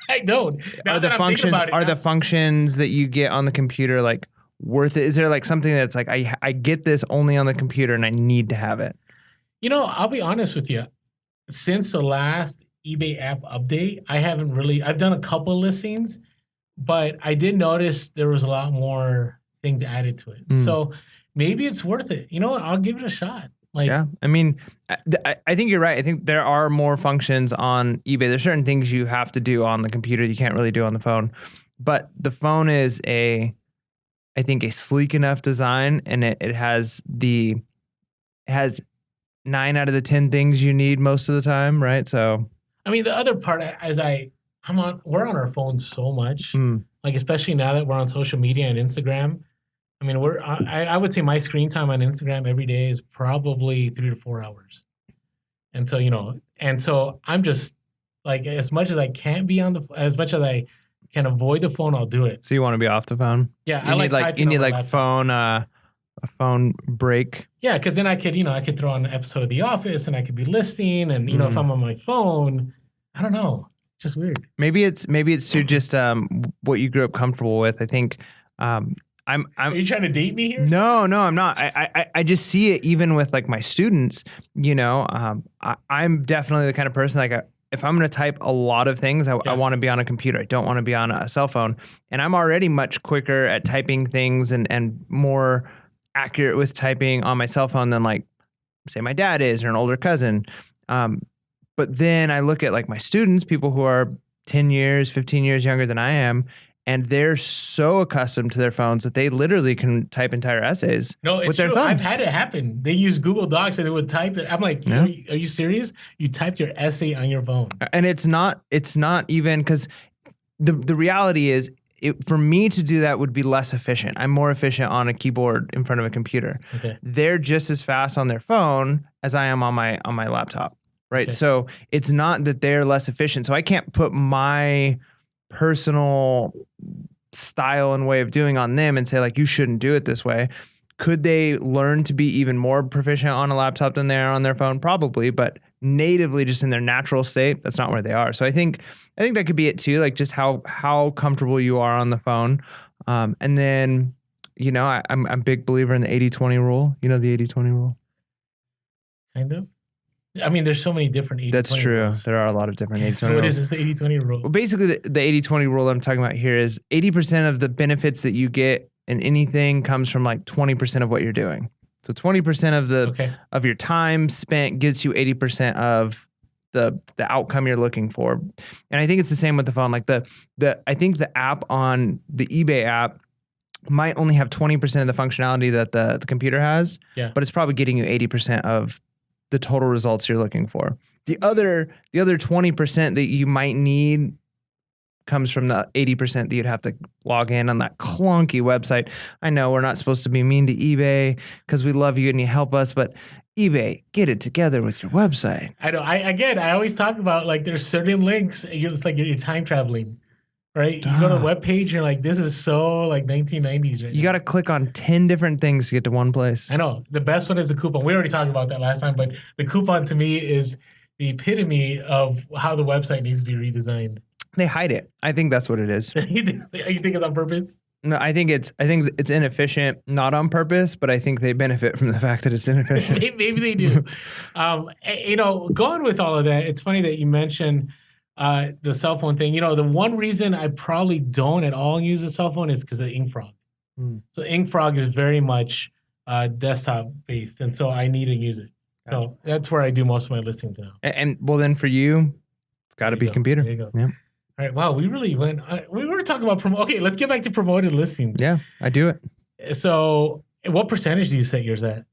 I don't. Are the functions that you get on the computer like worth it? Is there like something that's like I get this only on the computer and I need to have it? You know, I'll be honest with you. Since the last eBay app update, I've done a couple listings, but I did notice there was a lot more things added to it. So maybe it's worth it. You know what? I'll give it a shot. Like, yeah, I mean, I think you're right. I think there are more functions on eBay. There's certain things you have to do on the computer you can't really do on the phone. But the phone is I think a sleek enough design, and it has 9 out of the 10 things you need most of the time, right? So, I mean, the other part is we're on our phones so much, like especially now that we're on social media and Instagram. I mean, I would say my screen time on Instagram every day is probably 3 to 4 hours. And so, I'm just like, as much as I can't be as much as I can avoid the phone, I'll do it. So you want to be off the phone? Yeah. You need like a phone break. Yeah. Cause then I could throw on an episode of The Office and I could be listing and, if I'm on my phone, I don't know. It's just weird. Maybe it's to just, what you grew up comfortable with. I think, are you trying to date me here? No, I'm not. I just see it even with like my students, I'm definitely the kind of person like if I'm going to type a lot of things, I want to be on a computer. I don't want to be on a cell phone. And I'm already much quicker at typing things and more accurate with typing on my cell phone than like say my dad is or an older cousin. But then I look at like my students, people who are 10 years, 15 years younger than I am, and they're so accustomed to their phones that they literally can type entire essays with their thumbs. I've had it happen. They use Google Docs and it would type it. I'm like, are you serious? You typed your essay on your phone. And it's not even because the reality is for me to do that would be less efficient. I'm more efficient on a keyboard in front of a computer. Okay. They're just as fast on their phone as I am on my laptop. Right. Okay. So it's not that they're less efficient. So I can't put my personal style and way of doing on them and say like, you shouldn't do it this way. Could they learn to be even more proficient on a laptop than they are on their phone? Probably, but natively just in their natural state, that's not where they are. So I think that could be it too. Like just how comfortable you are on the phone. And then, I'm a big believer in the 80-20 rule. You know, the 80-20 rule? Kind of. I mean, there's so many different 80-20 That's true. rules. There are a lot of different 80-20 So what is this 80-20 rule? Well, basically, the 80-20 rule I'm talking about here is 80% of the benefits that you get in anything comes from like 20% of what you're doing. So 20% of your time spent gets you 80% of the outcome you're looking for. And I think it's the same with the phone. Like I think the app on the eBay app might only have 20% of the functionality that the computer has, but it's probably getting you 80% of the total results you're looking for. The other 20% that you might need comes from the 80% that you'd have to log in on that clunky website. I know we're not supposed to be mean to eBay because we love you and you help us, but eBay, get it together with your website. I know. I always talk about like there's certain links. You're just like you're time traveling, right? You go to the webpage, you're like, this is so like 1990s right You got to click on 10 different things to get to one place. I know. The best one is the coupon. We already talked about that last time, but the coupon to me is the epitome of how the website needs to be redesigned. They hide it. I think that's what it is. You think it's on purpose? No, I think it's inefficient, not on purpose, but I think they benefit from the fact that it's inefficient. Maybe they do. Going with all of that, it's funny that you mentioned the cell phone thing. The one reason I probably don't at all use a cell phone is because of InkFrog. So InkFrog is very much desktop based, and so I need to use it. Gotcha. So that's where I do most of my listings now. And well, then for you, it's got to be computer. There you go. Yeah. All right. Wow. We really went. We were talking about Okay, let's get back to promoted listings. Yeah, I do it. So, what percentage do you set yours at?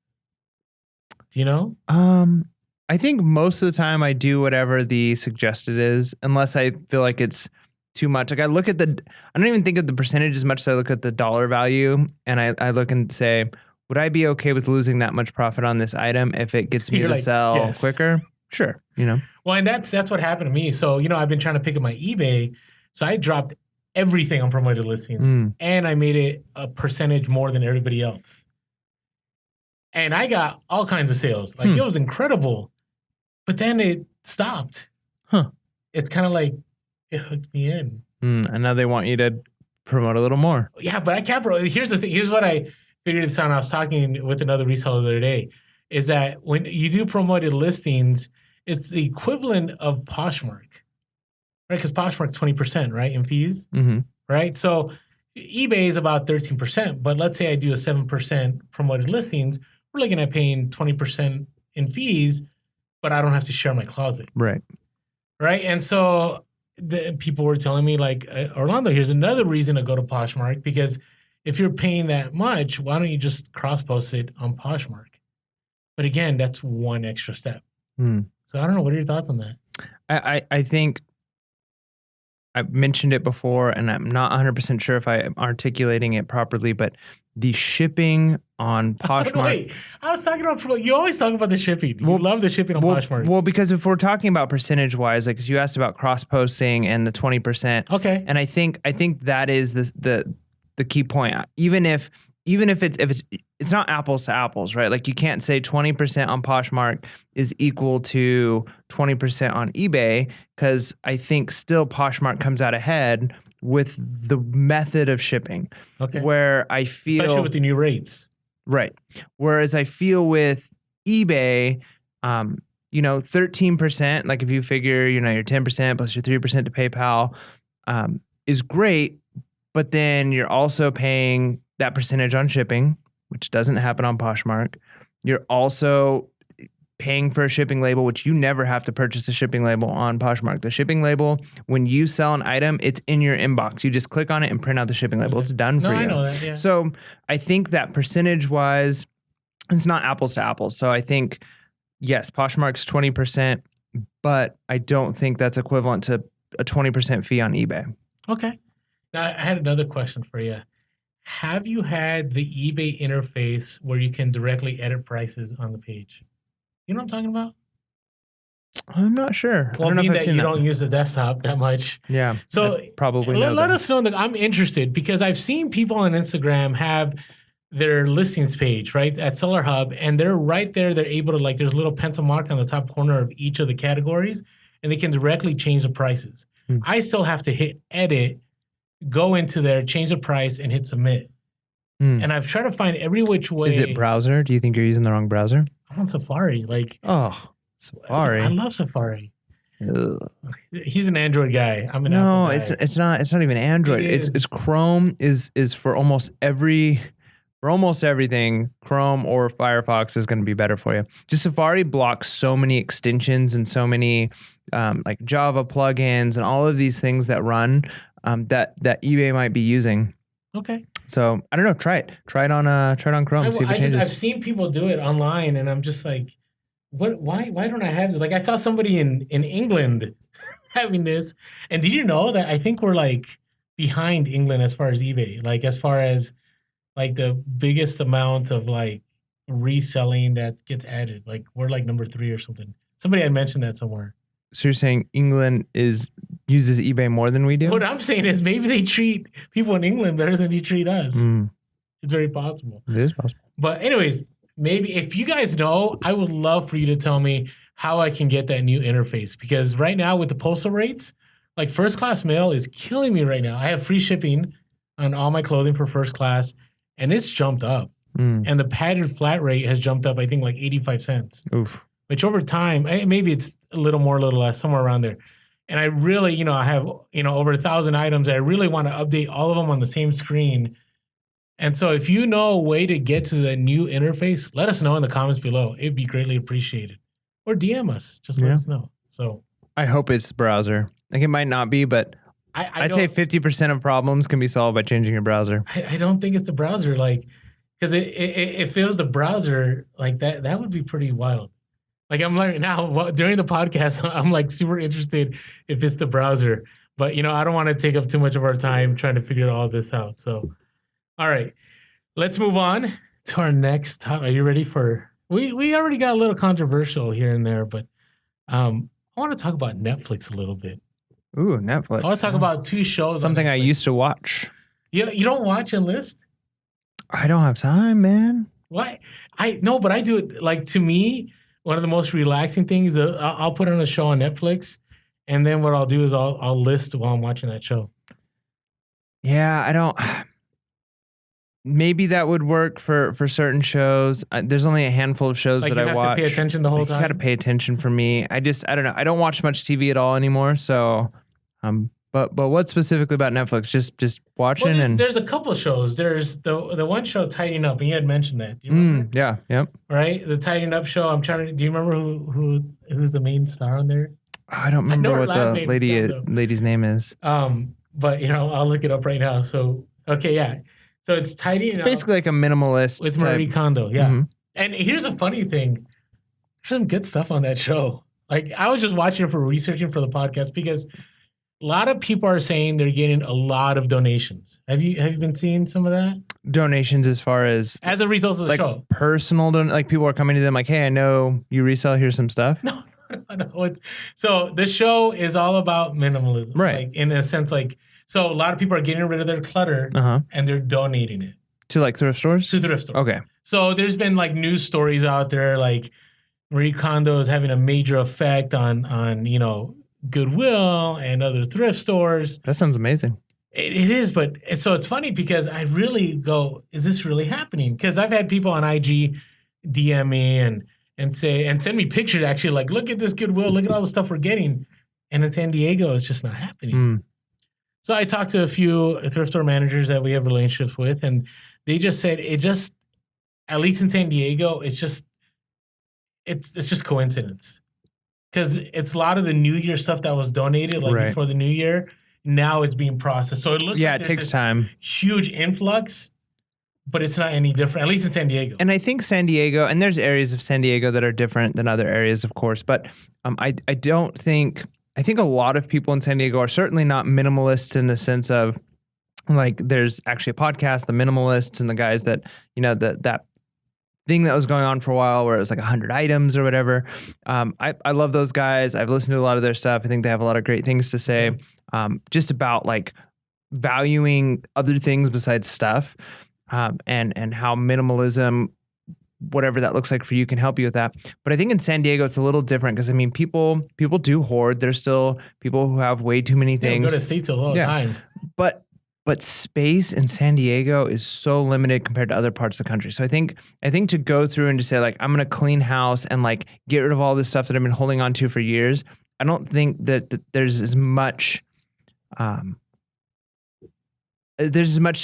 Do you know? I think most of the time I do whatever the suggested is, unless I feel like it's too much. Like I don't even think of the percentage as much as I look at the dollar value, and I look and say, would I be okay with losing that much profit on this item if it gets me to sell quicker? Sure. Well, and that's what happened to me. So, I've been trying to pick up my eBay. So I dropped everything on promoted listings and I made it a percentage more than everybody else. And I got all kinds of sales. Like it was incredible. But then it stopped. Huh. It's kind of like it hooked me in. And now they want you to promote a little more. Yeah, but I can't promote. Here's the thing. Here's what I figured this out. I was talking with another reseller the other day. Is that when you do promoted listings, it's the equivalent of Poshmark, right? Because Poshmark's 20%, right, in fees, right? So eBay is about 13%, but let's say I do a 7% promoted listings, we're looking at paying 20% in fees, but I don't have to share my closet, right? And so the people were telling me like, Orlando, here's another reason to go to Poshmark because if you're paying that much, why don't you just cross-post it on Poshmark? But again, that's one extra step. So I don't know. What are your thoughts on that? I think I've mentioned it before, and I'm not 100% sure if I'm articulating it properly, but the shipping on Poshmark. Wait, I was talking about, you always talk about the shipping. You love the shipping on Poshmark. Well, because if we're talking about percentage-wise, like, 'cause you asked about cross-posting and the 20%. Okay. And I think that is the key point. Even if it's not apples to apples, right? Like you can't say 20% on Poshmark is equal to 20% on eBay, because I think still Poshmark comes out ahead with the method of shipping. Okay. Where I feel, especially with the new rates. Right. Whereas I feel with eBay, 13%, like if you figure, your 10% plus your 3% to PayPal, is great. But then you're also paying that percentage on shipping, which doesn't happen on Poshmark. You're also paying for a shipping label, which you never have to purchase a shipping label on Poshmark. The shipping label, when you sell an item, it's in your inbox. You just click on it and print out the shipping label. It's done for you. I know that, yeah. So I think that percentage-wise, it's not apples to apples. So I think, yes, Poshmark's 20%, but I don't think that's equivalent to a 20% fee on eBay. Okay. Now, I had another question for you. Have you had the eBay interface where you can directly edit prices on the page? You know what I'm talking about? I'm not sure. Well, being that you don't use the desktop that much. Yeah. So probably let us know that I'm interested, because I've seen people on Instagram have their listings page, right, at Seller Hub, and they're right there. They're able to, like, there's a little pencil mark on the top corner of each of the categories, and they can directly change the prices. I still have to hit edit, go into there, change the price, and hit submit. And I've tried to find every which way. Is it browser? Do you think you're using the wrong browser? I'm on Safari. Safari. I love Safari. Ugh. He's an Android guy. I'm an Apple guy. It's not even Android. It's Chrome is for almost everything. Chrome or Firefox is going to be better for you. Just Safari blocks so many extensions and so many like Java plugins and all of these things that run that eBay might be using. Okay. So I don't know. Try it. Try it on Chrome. See if it changes. I've seen people do it online, and I'm just like, what? Why don't I have this? Like, I saw somebody in England having this. And do you know that I think we're like behind England as far as eBay, like as far as like the biggest amount of like reselling that gets added. Like we're like number 3 or something. Somebody had mentioned that somewhere. So you're saying England uses eBay more than we do? What I'm saying is maybe they treat people in England better than they treat us. It's very possible. It is possible. But anyways, maybe if you guys know, I would love for you to tell me how I can get that new interface. Because right now with the postal rates, like first class mail is killing me right now. I have free shipping on all my clothing for first class, and it's jumped up. And the padded flat rate has jumped up, I think, like 85 cents. Oof. Which over time, maybe it's a little more, a little less, somewhere around there. And I really, I have, over 1,000 items. I really want to update all of them on the same screen. And so if you know a way to get to the new interface, let us know in the comments below. It'd be greatly appreciated. Or DM us. Just let us know. So I hope it's the browser. Like it might not be, but I'd say 50% of problems can be solved by changing your browser. I don't think it's the browser. Like, because if it was the browser, like that would be pretty wild. Like I'm learning now during the podcast, I'm like super interested if it's the browser. But, I don't want to take up too much of our time trying to figure all this out. So, all right, let's move on to our next topic. Are you ready for, we already got a little controversial here and there, but I want to talk about Netflix a little bit. Ooh, Netflix. I want to talk about 2 shows. Something I used to watch. You don't watch and list? I don't have time, man. Why? No, but I do it. Like, to me, one of the most relaxing things, I'll put on a show on Netflix, and then what I'll do is I'll list while I'm watching that show. Yeah, I don't. Maybe that would work for certain shows. There's only a handful of shows that I watch. You have to pay attention the whole time? You got to pay attention for me. I don't know. I don't watch much TV at all anymore, so... But what specifically about Netflix? Just watching and there's a couple of shows. There's the one show Tidying Up, and you had mentioned that. Do you remember? Yeah, yep. Right, the Tidying Up show. I'm trying to. Do you remember who's the main star on there? I don't remember what the lady's name is. But I'll look it up right now. So okay, yeah. So it's Tidying Up. It's basically like a minimalist with Marie Kondo. Yeah. And here's a funny thing. There's some good stuff on that show. Like I was just watching it for researching for the podcast because a lot of people are saying they're getting a lot of donations. Have you been seeing some of that? Donations as far as a result of the show. Personal like people are coming to them like, hey, I know you resell, here's some stuff. No. So the show is all about minimalism. Right. Like in a sense, like so a lot of people are getting rid of their clutter and they're donating it. To like thrift stores? To thrift stores. Okay. So there's been like news stories out there like Marie Kondo is having a major effect on Goodwill and other thrift stores. That sounds amazing. It is, but so it's funny because I really go, is this really happening? Because I've had people on IG DM me and send me pictures actually like, look at this Goodwill, look at all the stuff we're getting. And in San Diego, it's just not happening. So I talked to a few thrift store managers that we have relationships with, and they just said at least in San Diego, it's just coincidence. Because it's a lot of the New Year stuff that was donated before the New Year. Now it's being processed. So it looks like it takes time. Huge influx, but it's not any different, at least in San Diego. And I think San Diego, and there's areas of San Diego that are different than other areas, of course. But I think a lot of people in San Diego are certainly not minimalists in the sense of like there's actually a podcast, The Minimalists, and the guys that, that thing that was going on for a while where it was like 100 items or whatever. I love those guys. I've listened to a lot of their stuff. I think they have a lot of great things to say just about like valuing other things besides stuff and how minimalism, whatever that looks like for you, can help you with that. But I think in San Diego, it's a little different because, I mean, people do hoard. There's still people who have way too many things. Go to states a lot of time. But space in San Diego is so limited compared to other parts of the country. So I think to go through and to say like, I'm going to clean house and like get rid of all this stuff that I've been holding on to for years, I don't think that there's as much to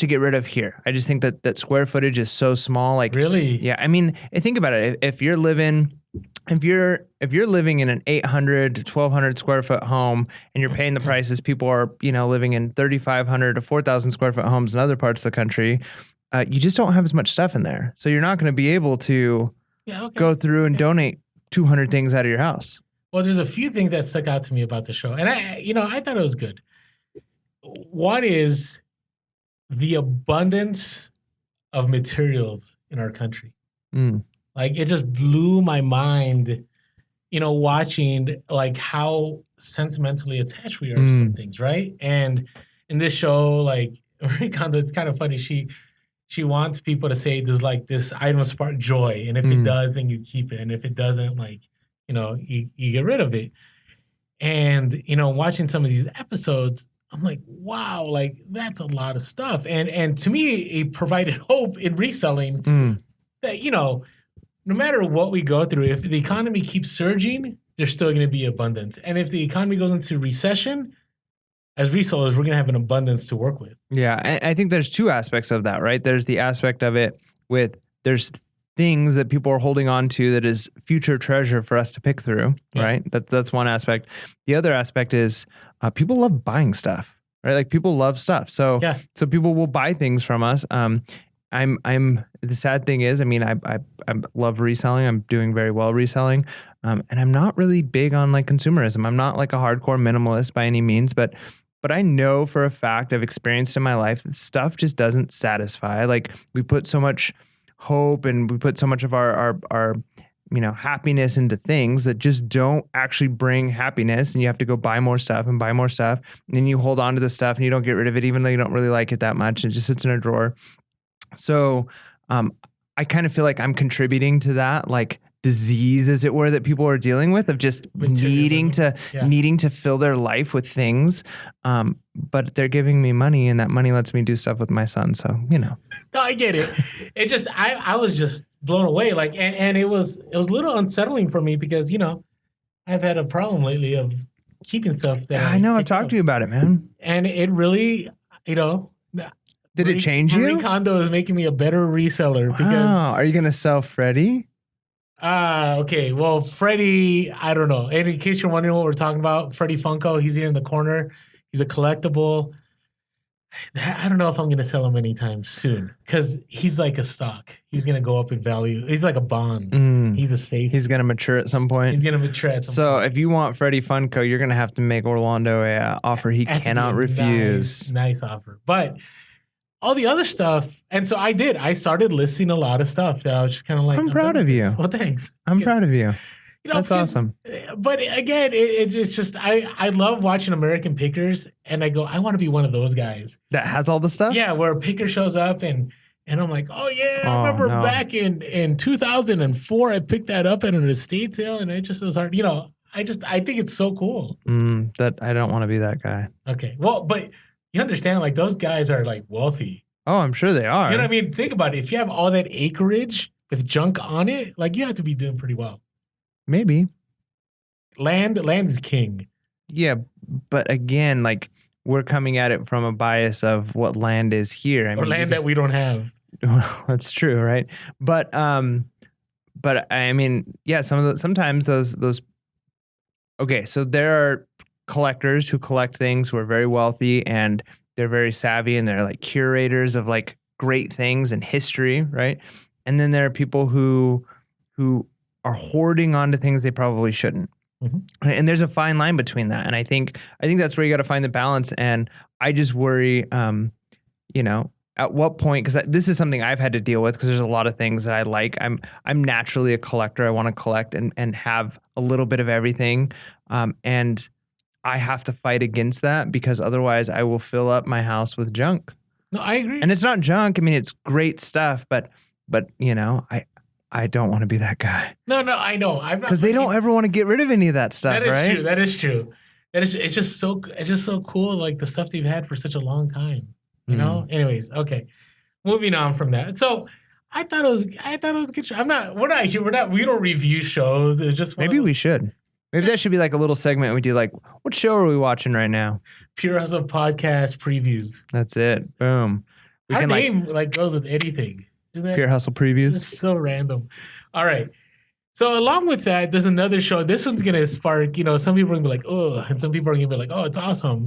get rid of here. I just think that square footage is so small. Like really? Yeah. I mean, think about it. If you're living in an 800 to 1,200 square foot home and you're paying the prices people are, living in 3,500 to 4,000 square foot homes in other parts of the country, you just don't have as much stuff in there. So you're not going to be able to go through and donate 200 things out of your house. Well, there's a few things that stuck out to me about the show, and I thought it was good. One is the abundance of materials in our country. Like, it just blew my mind, watching like how sentimentally attached we are to some things, right? And in this show, like, Marie Kondo, it's kind of funny. She wants people to say, does like this item spark joy? And if it does, then you keep it. And if it doesn't, like, you get rid of it. And, watching some of these episodes, I'm like, wow, like that's a lot of stuff. And to me, it provided hope in reselling that, no matter what we go through, if the economy keeps surging, there's still going to be abundance. And if the economy goes into recession, as resellers, we're going to have an abundance to work with. Yeah, I think there's two aspects of that, right? There's the aspect of it with there's things that people are holding on to that is future treasure for us to pick through, right? That's one aspect. The other aspect is people love buying stuff, right? Like people love stuff. So people will buy things from us. I'm the sad thing is, I mean, I love reselling. I'm doing very well reselling. And I'm not really big on like consumerism. I'm not like a hardcore minimalist by any means, but I know for a fact, I've experienced in my life that stuff just doesn't satisfy. Like we put so much hope and we put so much of our happiness into things that just don't actually bring happiness, and you have to go buy more stuff and buy more stuff. And then you hold on to the stuff and you don't get rid of it, even though you don't really like it that much. It just sits in a drawer. So I kind of feel like I'm contributing to that, like disease, as it were, that people are dealing with, of just needing to fill their life with things. But they're giving me money, and that money lets me do stuff with my son. So, No, I get it. It just, I was just blown away. Like, and it was a little unsettling for me because, I've had a problem lately of keeping stuff that I know. I've talked to you about it, man. And it really, did it change you? Marie Kondo is making me a better reseller because. Are you going to sell Freddie? Okay. Well, Freddie, I don't know. And in case you're wondering what we're talking about, Freddie Funko, he's here in the corner. He's a collectible. I don't know if I'm going to sell him anytime soon because he's like a stock. He's going to go up in value. He's like a bond. He's a safe. He's going to mature at some point. He's going to mature at some point. So if you want Freddie Funko, you're going to have to make Orlando a offer he cannot refuse. Nice offer. But all the other stuff, and so I started listing a lot of stuff that I was just kind of like, I'm proud of you. Well, thanks. I'm proud of you. That's awesome. But again, it's just, I love watching American pickers, and I go, I want to be one of those guys. That has all the stuff? Yeah, where a picker shows up and I'm like, oh yeah, I remember back in 2004, I picked that up at an estate sale, and it just was hard. I think it's so cool. That I don't want to be that guy. Okay. Well, but you understand, like those guys are like wealthy. Oh, I'm sure they are. You know what I mean? Think about it. If you have all that acreage with junk on it, like you have to be doing pretty well. Maybe. Land is king. Yeah, but again, like we're coming at it from a bias of what land is here. Or land that we don't have. That's true, right? But I mean, yeah, sometimes those. Okay, so there are collectors who collect things who are very wealthy and they're very savvy and they're like curators of like great things and history, right? And then there are people who are hoarding onto things they probably shouldn't. And there's a fine line between that. And I think that's where you got to find the balance. And I just worry, at what point, because this is something I've had to deal with because there's a lot of things that I like. I'm naturally a collector. I want to collect and have a little bit of everything. And I have to fight against that because otherwise I will fill up my house with junk. No, I agree. And it's not junk. I mean, it's great stuff, but I don't want to be that guy. No, I know. I'm not, because they don't ever want to get rid of any of that stuff, right? That is true. It's just so cool, like the stuff they've had for such a long time. Anyways, okay. Moving on from that. So I thought it was good. We're not here. We don't review shows. It's just maybe we should. Maybe that should be like a little segment we do. Like, what show are we watching right now? Pure Hustle podcast previews. That's it. Boom. Our name goes with anything. Pure Hustle previews. It's so random. All right. So along with that, there's another show. This one's gonna spark. Some people are gonna be like, "Oh," and some people are gonna be like, "Oh, it's awesome."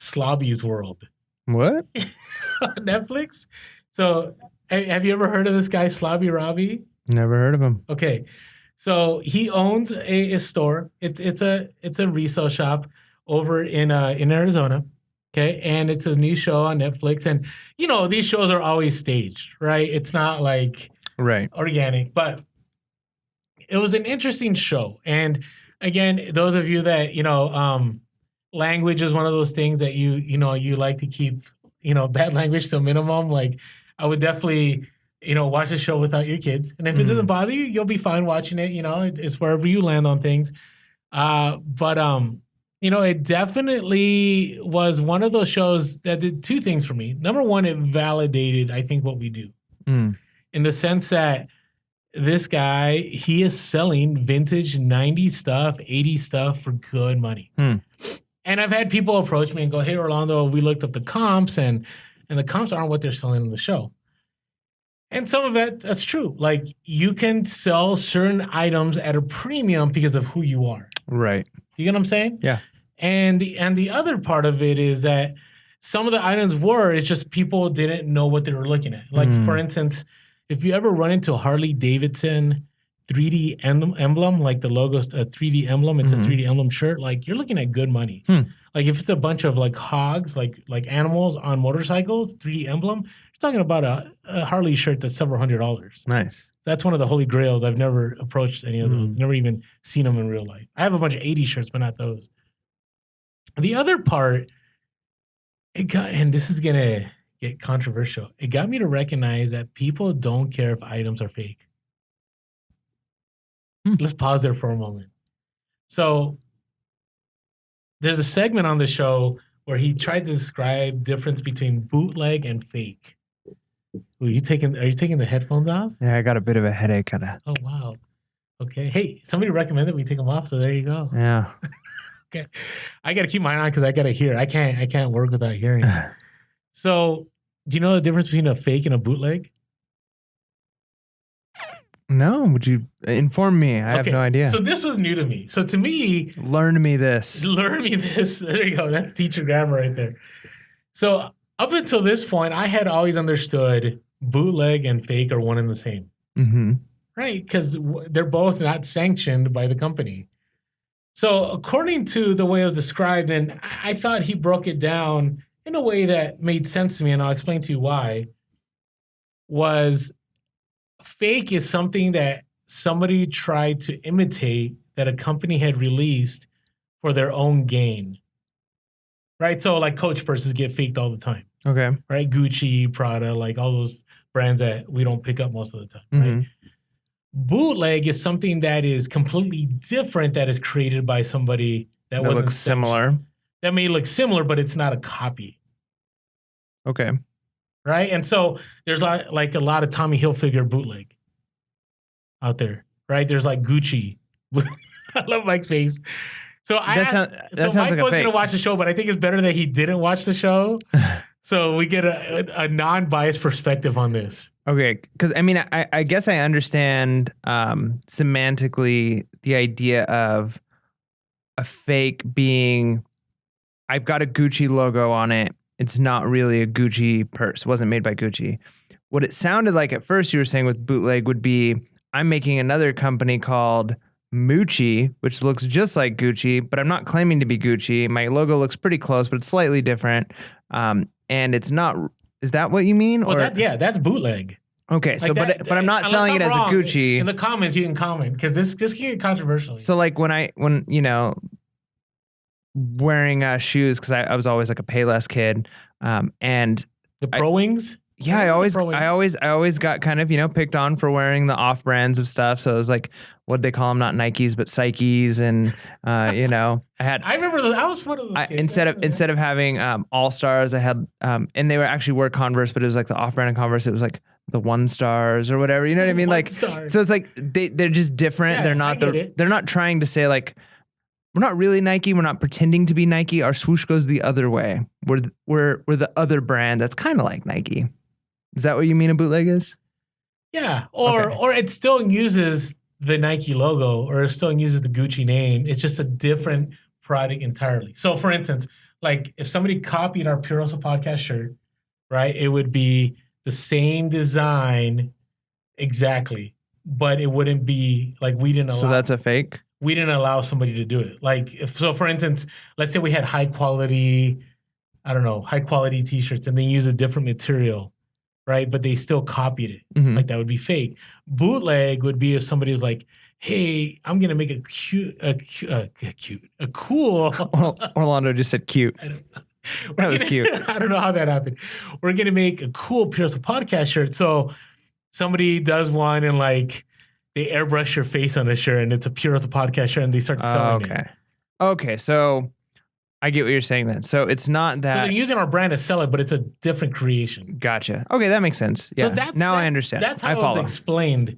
Slobby's World. What? On Netflix. So, have you ever heard of this guy, Slobby Robbie? Never heard of him. Okay. So he owns a store. It's a resale shop over in Arizona. Okay, and it's a new show on Netflix, and these shows are always staged, right? It's not like organic, but it was an interesting show. And again, those of you that language is one of those things that you like to keep bad language to a minimum. Like I would definitely watch the show without your kids, and if it doesn't bother you, you'll be fine watching it. It's wherever you land on things. But it definitely was one of those shows that did two things for me. Number one, it validated, I think, what we do in the sense that this guy, he is selling vintage 90s stuff, 80s stuff for good money. And I've had people approach me and go, hey, Orlando, we looked up the comps and the comps aren't what they're selling in the show. And some of it, that's true. Like you can sell certain items at a premium because of who you are. Right. You get what I'm saying? Yeah. And the other part of it is that some of the items it's just people didn't know what they were looking at. Like for instance, if you ever run into a Harley Davidson 3D emblem, like the logo's a 3D emblem, it's a 3D emblem shirt, like you're looking at good money. Like if it's a bunch of like hogs, like animals on motorcycles, 3D emblem, you're talking about a Harley shirt that's several $100s. Nice. That's one of the holy grails. I've never approached any of those. Never even seen them in real life. I have a bunch of 80 shirts, but not those. The other part, and this is going to get controversial. It got me to recognize that people don't care if items are fake. Let's pause there for a moment. So there's a segment on the show where he tried to describe difference between bootleg and fake. Are you taking the headphones off? Yeah, I got a bit of a headache. Oh, wow. Okay. Hey, somebody recommended we take them off, so there you go. Yeah. Okay. I got to keep mine on because I got to hear. I can't work without hearing. So, do you know the difference between a fake and a bootleg? No, would you inform me? I have no idea. So this was new to me. So to me, learn me this. There you go. That's teacher grammar right there. So up until this point, I had always understood bootleg and fake are one and the same. Right? Because they're both not sanctioned by the company. So according to the way it was described, and I thought he broke it down in a way that made sense to me, and I'll explain to you why, was fake is something that somebody tried to imitate that a company had released for their own gain. Right? So like Coach purses get faked all the time. Okay. Right? Gucci, Prada, like all those brands that we don't pick up most of the time. Right? Bootleg is something that is completely different that is created by somebody that looks similar. That may look similar, but it's not a copy. Okay. Right? And so there's like a lot of Tommy Hilfiger bootleg out there. Right? There's like Gucci. I love Mike's face. So Mike was going to watch the show, but I think it's better that he didn't watch the show. So we get a non-biased perspective on this. Okay, because I mean, I guess I understand semantically the idea of a fake being, I've got a Gucci logo on it. It's not really a Gucci purse. It wasn't made by Gucci. What it sounded like at first you were saying with bootleg would be, I'm making another company called Moochie, which looks just like Gucci, but I'm not claiming to be Gucci. My logo looks pretty close, but it's slightly different. And it's not, is that what you mean? Well, that's bootleg. Okay, so but I'm not selling it as a Gucci. In the comments, you can comment because this can get controversial. So like when wearing shoes, because I was always like a Payless kid, and the Pro Wings. Yeah, I always got kind of, picked on for wearing the off brands of stuff. So it was like, what'd they call them? Not Nikes, but Psyches. And, I remember I was one of those kids. Instead of having All Stars, I had, and they were Converse, but it was like the off brand of Converse. It was like the One Stars or whatever. You know what I mean? Like, so it's like, they're just different. Yeah, they're not trying to say like, we're not really Nike. We're not pretending to be Nike. Our swoosh goes the other way. We're the other brand that's kind of like Nike. Is that what you mean a bootleg is? Yeah, or it still uses the Nike logo, or it still uses the Gucci name. It's just a different product entirely. So, for instance, like if somebody copied our Purosa podcast shirt, right, it would be the same design exactly, but it wouldn't be like we didn't allow. So that's a fake? We didn't allow somebody to do it. Like, so for instance, let's say we had high quality t-shirts and they use a different material, right? But they still copied it. Mm-hmm. Like that would be fake. Bootleg would be if somebody's like, hey, I'm going to make a cool. Orlando just said cute. That was cute. I don't know how that happened. We're going to make a cool Pure Hustle podcast shirt. So somebody does one and like they airbrush your face on the shirt and it's a Pure Hustle podcast shirt and they start selling it. Okay. So I get what you're saying then. So it's not that. So they're using our brand to sell it, but it's a different creation. Gotcha. Okay, that makes sense. Yeah. So now I understand. That's how it was explained.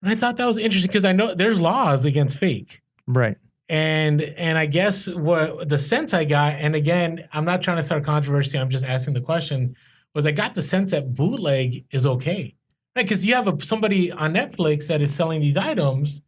And I thought that was interesting because I know there's laws against fake. Right. And I guess what the sense I got, and again, I'm not trying to start controversy, I'm just asking the question, was I got the sense that bootleg is okay. Right? Because you have somebody on Netflix that is selling these items,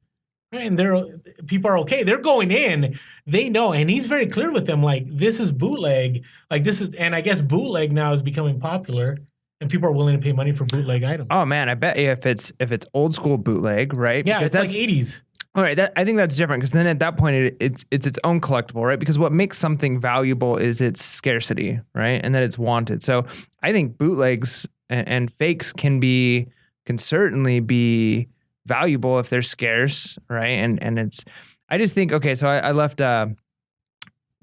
right? And people are okay. They're going in, they know, and he's very clear with them, like, this is bootleg. Like this is, and I guess bootleg now is becoming popular. And people are willing to pay money for bootleg items. Oh man, I bet if it's old school bootleg, right? Yeah, because it's like 80s. All right, I think that's different because then at that point it's its own collectible, right? Because what makes something valuable is its scarcity, right? And that it's wanted. So I think bootlegs and fakes can certainly be valuable if they're scarce, right? And it's, I just think, okay, so I left.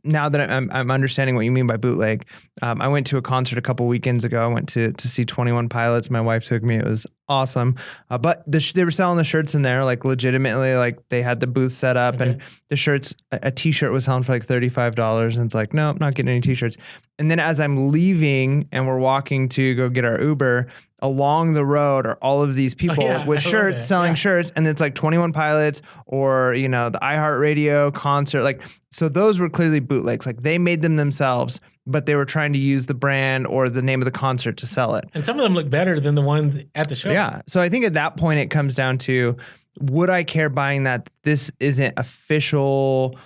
Now that I'm understanding what you mean by bootleg, I went to a concert a couple weekends ago. I went to see 21 Pilots. My wife took me. It was awesome. But they were selling the shirts in there, like legitimately, like they had the booth set up and the shirts, a t-shirt was selling for like $35. And it's like, no, I'm not getting any t-shirts. And then as I'm leaving and we're walking to go get our Uber, along the road are all of these people with shirts selling shirts, and it's like 21 Pilots or, the iHeartRadio concert. Like, so those were clearly bootlegs. Like they made them themselves, but they were trying to use the brand or the name of the concert to sell it. And some of them look better than the ones at the show. Yeah. So I think at that point it comes down to, would I care buying that this isn't official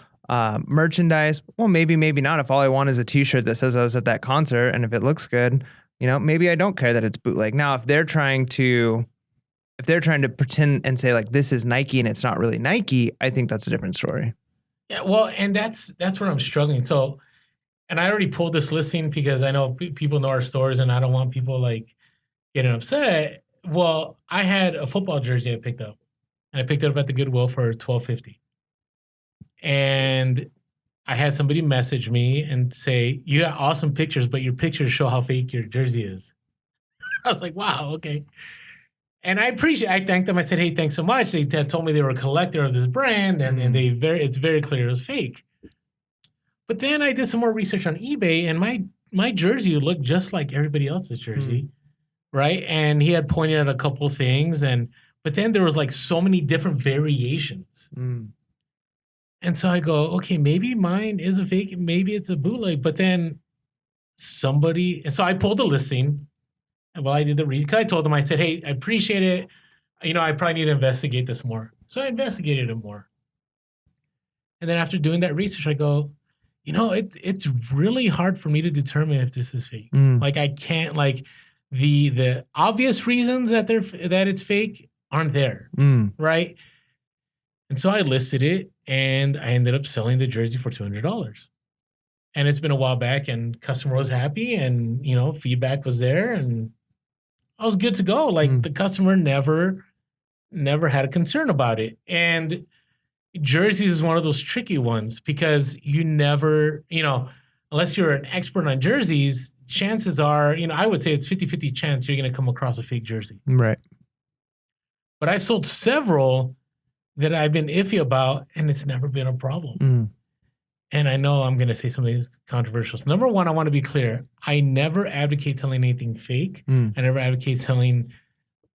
merchandise? Well, maybe not. If all I want is a t-shirt that says I was at that concert and if it looks good, maybe I don't care that it's bootleg. Now, if they're trying to pretend and say like this is Nike and it's not really Nike, I think that's a different story. Yeah, well, and that's where I'm struggling. So, and I already pulled this listing because I know people know our stores and I don't want people like getting upset. Well, I had a football jersey I picked up, and I picked it up at the Goodwill for $12.50. And I had somebody message me and say, you got awesome pictures, but your pictures show how fake your jersey is. I was like, wow, okay. And I thanked them. I said, hey, thanks so much. They told me they were a collector of this brand and it's very clear it was fake. But then I did some more research on eBay and my jersey looked just like everybody else's jersey, right? And he had pointed out a couple of things, but then there was like so many different variations. And so I go, okay, maybe mine is a fake, maybe it's a bootleg. But then so I pulled the listing. And I did the read, because I told them, I said, hey, I appreciate it. I probably need to investigate this more. So I investigated it more. And then after doing that research, I go, it's really hard for me to determine if this is fake. Like I can't, like the obvious reasons that it's fake aren't there, right? And so I listed it, and I ended up selling the jersey for $200. And it's been a while back, and customer was happy, and feedback was there, and I was good to go. Like the customer never had a concern about it. And jerseys is one of those tricky ones because you never, unless you're an expert on jerseys, chances are, I would say it's 50-50 chance you're going to come across a fake jersey. Right. But I've sold several that I've been iffy about, and it's never been a problem. And I know I'm going to say something controversial. So number one, I want to be clear. I never advocate selling anything fake. I never advocate selling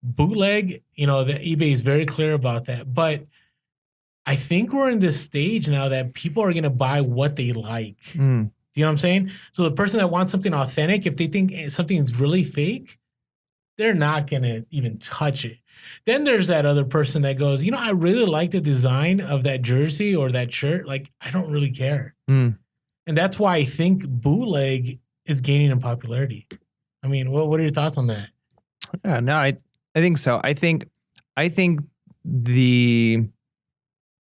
bootleg. The eBay is very clear about that. But I think we're in this stage now that people are going to buy what they like. Do you know what I'm saying? So the person that wants something authentic, if they think something is really fake, they're not going to even touch it. Then there's that other person that goes, I really like the design of that jersey or that shirt. Like, I don't really care. And that's why I think bootleg is gaining in popularity. I mean, what are your thoughts on that? Yeah, no, I think so. I think I think the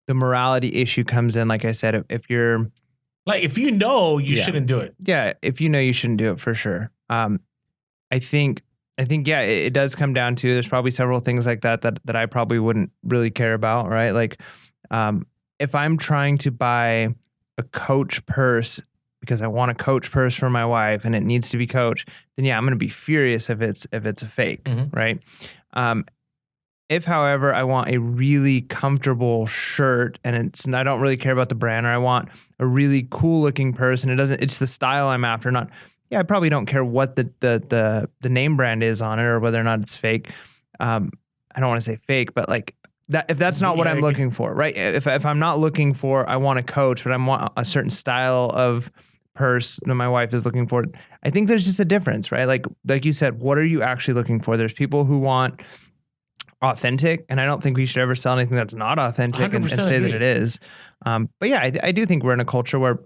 morality issue comes in, like I said, if you're like, if you know, you shouldn't do it. Yeah, if you know, you shouldn't do it for sure. I think yeah, it does come down to there's probably several things like that I probably wouldn't really care about, right? Like, if I'm trying to buy a Coach purse because I want a Coach purse for my wife and it needs to be Coach, then yeah, I'm going to be furious if it's a fake, right? If, however, I want a really comfortable shirt and I don't really care about the brand, or I want a really cool looking purse and it's the style I'm after, not, I probably don't care what the name brand is on it or whether or not it's fake. I don't want to say fake, but like that, if that's not what I'm looking for, right? If I'm not looking for, I want a Coach, but I want a certain style of purse that my wife is looking for, I think there's just a difference, right? Like you said, what are you actually looking for? There's people who want authentic, and I don't think we should ever sell anything that's not authentic and say that it is. But yeah, I do think we're in a culture where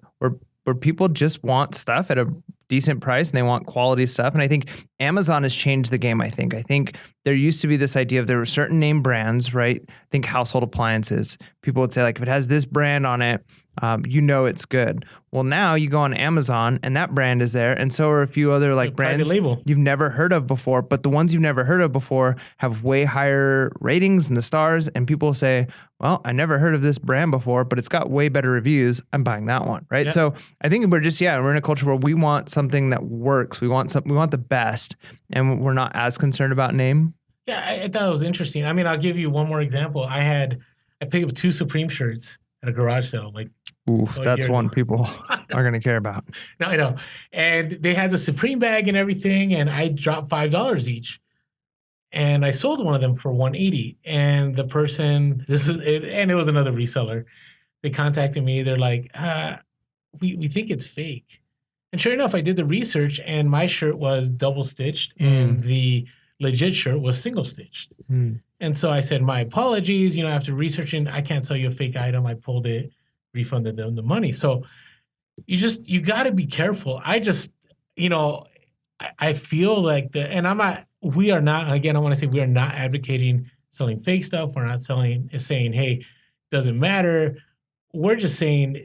people just want stuff at a decent price and they want quality stuff. And I think Amazon has changed the game. I think there used to be this idea of there were certain name brands, right? Think household appliances. People would say like, if it has this brand on it, it's good. Well, now you go on Amazon and that brand is there. And so are a few other like brands label you've never heard of before, but the ones you've never heard of before have way higher ratings and the stars. And people say, well, I never heard of this brand before, but it's got way better reviews. I'm buying that one. Right. Yep. So I think we're in a culture where we want something that works. We want the best, and we're not as concerned about name. Yeah. I thought it was interesting. I mean, I'll give you one more example. I picked up 2 Supreme shirts at a garage sale, like, oof, that's one people are going to care about. No, I know. And they had the Supreme bag and everything, and I dropped $5 each. And I sold one of them for $180. And the person, it was another reseller. They contacted me. They're like, we think it's fake. And sure enough, I did the research, and my shirt was double stitched, and the legit shirt was single stitched. And so I said, my apologies. After researching, I can't sell you a fake item. I pulled it, refunded them the money. So you got to be careful. I just, I feel like we are not advocating selling fake stuff. We're not saying, hey, doesn't matter. We're just saying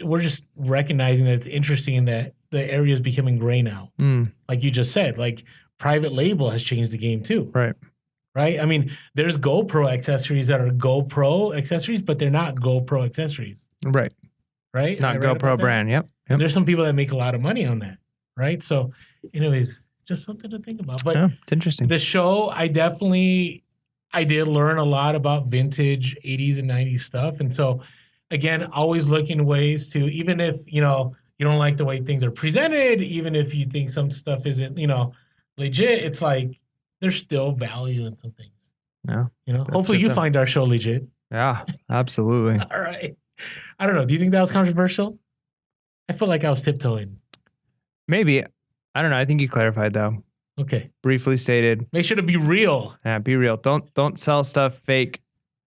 we're just recognizing that it's interesting that the area is becoming gray now. Like you just said, like private label has changed the game too. Right? I mean, there's GoPro accessories that are GoPro accessories, but they're not GoPro accessories. Right? Not GoPro brand. Yep. And there's some people that make a lot of money on that. Right? So, anyways, just something to think about. But it's interesting. The show, I did learn a lot about vintage 80s and 90s stuff. And so, again, always looking ways to, even if, you don't like the way things are presented, even if you think some stuff isn't, legit, it's like, there's still value in some things. Yeah. Hopefully you find our show legit. Yeah, absolutely. All right. I don't know. Do you think that was controversial? I feel like I was tiptoeing. Maybe. I don't know. I think you clarified though. Okay. Briefly stated. Make sure to be real. Yeah, be real. Don't sell stuff fake.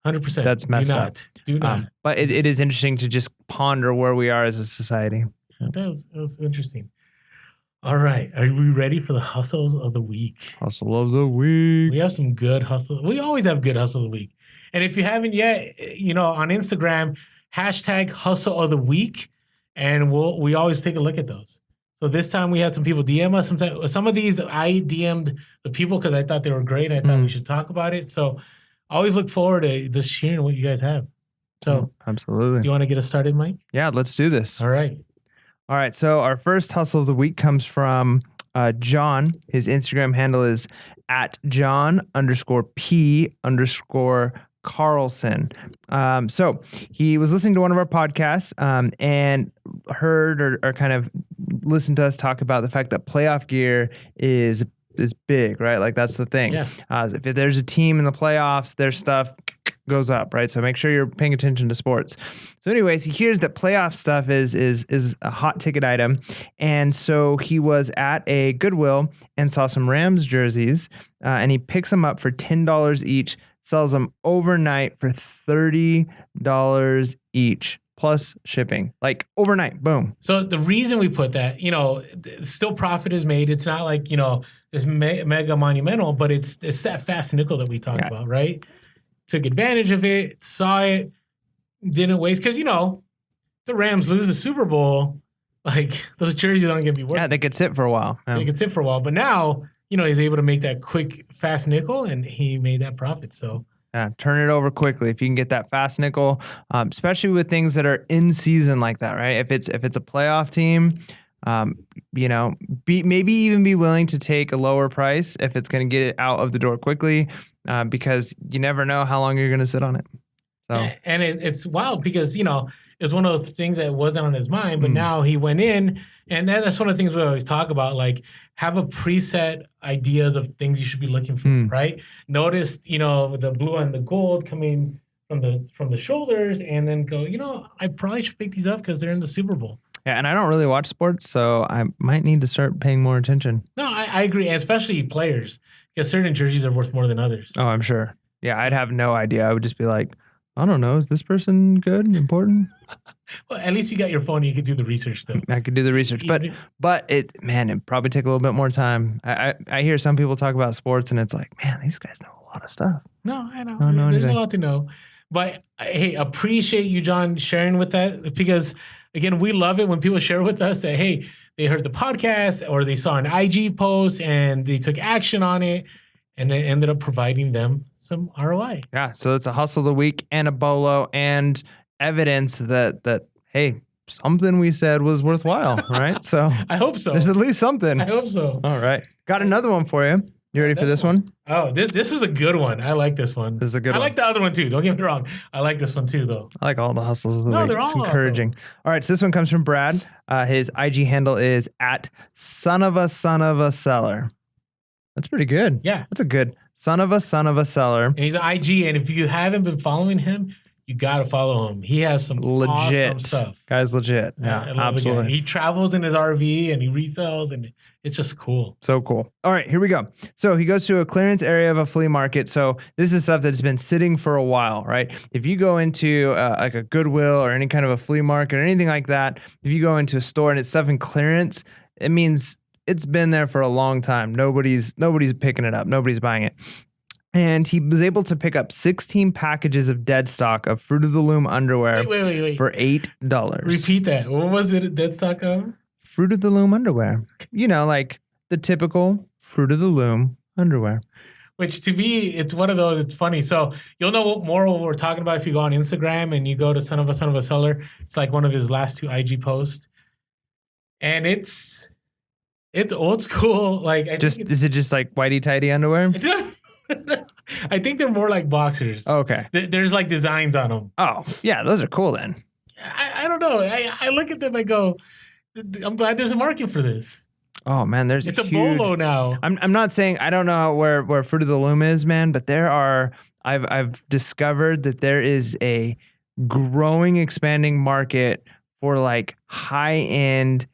100%. That's messed up. Do not. But it is interesting to just ponder where we are as a society. Yeah, that was interesting. All right. Are we ready for the hustles of the week? Hustle of the week. We have some good hustles. We always have good hustles of the week. And if you haven't yet, on Instagram, #hustle of the week. And we always take a look at those. So this time we had some people DM us. Some of these I DM'd the people because I thought they were great. I thought we should talk about it. So I always look forward to just hearing what you guys have. So absolutely. Do you want to get us started, Mike? Yeah, let's do this. All right. So our first hustle of the week comes from John. His Instagram handle is @John_P_Carlson. So he was listening to one of our podcasts and heard or kind of listened to us talk about the fact that playoff gear is big, right? Like that's the thing. Yeah. If there's a team in the playoffs, their stuff goes up, right? So make sure you're paying attention to sports. So anyways, he hears that playoff stuff is a hot ticket item. And so he was at a Goodwill and saw some Rams jerseys and he picks them up for $10 each, sells them overnight for $30 each plus shipping, like overnight, boom. So the reason we put that, still profit is made. It's not like, it's mega monumental, but it's that fast nickel that we talked about, right? took advantage of it, saw it, didn't waste. Because, the Rams lose the Super Bowl, like those jerseys aren't going to be worth. Yeah, they could sit for a while. They could sit for a while. But now, he's able to make that quick, fast nickel, and he made that profit. So yeah, turn it over quickly if you can get that fast nickel, especially with things that are in season like that, right? If it's a playoff team, maybe even be willing to take a lower price if it's going to get it out of the door quickly, because you never know how long you're going to sit on it. So. And it's wild because, it's one of those things that wasn't on his mind, but now he went in, and that's one of the things we always talk about, like have a preset ideas of things you should be looking for, right? Notice, the blue and the gold coming from the shoulders, and then go, I probably should pick these up because they're in the Super Bowl. Yeah, and I don't really watch sports, so I might need to start paying more attention. No, I agree, especially players, because certain jerseys are worth more than others. Oh, I'm sure. Yeah, I'd have no idea. I would just be like, I don't know. Is this person good, important? Well, at least you got your phone. You could do the research, though. I could do the research, but it probably take a little bit more time. I hear some people talk about sports, and it's like, man, these guys know a lot of stuff. No, I know. There's a lot to know. But hey, appreciate you, John, sharing with that, because again, we love it when people share with us that, hey, they heard the podcast or they saw an IG post and they took action on it, and it ended up providing them some ROI. Yeah, so it's a hustle of the week and a BOLO and evidence that hey, something we said was worthwhile, right? So I hope so. There's at least something. I hope so. All right. Got another one for you. You ready for this one? Oh, this is a good one. I like this one. This is a good one. I like the other one too. Don't get me wrong. I like this one too, though. I like all the hustles of the week. They're all encouraging. awesome. All right, so this one comes from Brad. His IG handle is at son of a seller. That's pretty good. Yeah. That's a good son of a seller. And he's an IG, and if you haven't been following him, you got to follow him. He has some legit awesome stuff. Guy's legit. Yeah, absolutely. He travels in his RV and he resells, and it's just cool. So cool. All right, here we go. So he goes to a clearance area of a flea market. So this is stuff that's been sitting for a while, right? If you go into like a Goodwill or any kind of a flea market or anything like that, if you go into a store and it's stuff in clearance, it means it's been there for a long time. Nobody's picking it up. Nobody's buying it. And he was able to pick up 16 packages of dead stock of Fruit of the Loom underwear wait. for $8. Repeat that. What was it? Dead stock of? Fruit of the Loom underwear. Like the typical Fruit of the Loom underwear. Which to me, it's one of those, it's funny. So you'll know what we're talking about if you go on Instagram and you go to son of a seller. It's like one of his last 2 IG posts. And it's old school. Like is it just like whitey tighty underwear? I think they're more like boxers. Okay. There's like designs on them. Oh, yeah, those are cool then. I don't know. I look at them, I go, I'm glad there's a market for this. Oh man, it's a BOLO now. I'm not saying I don't know where Fruit of the Loom is, man, but I've discovered that there is a growing, expanding market for like high-end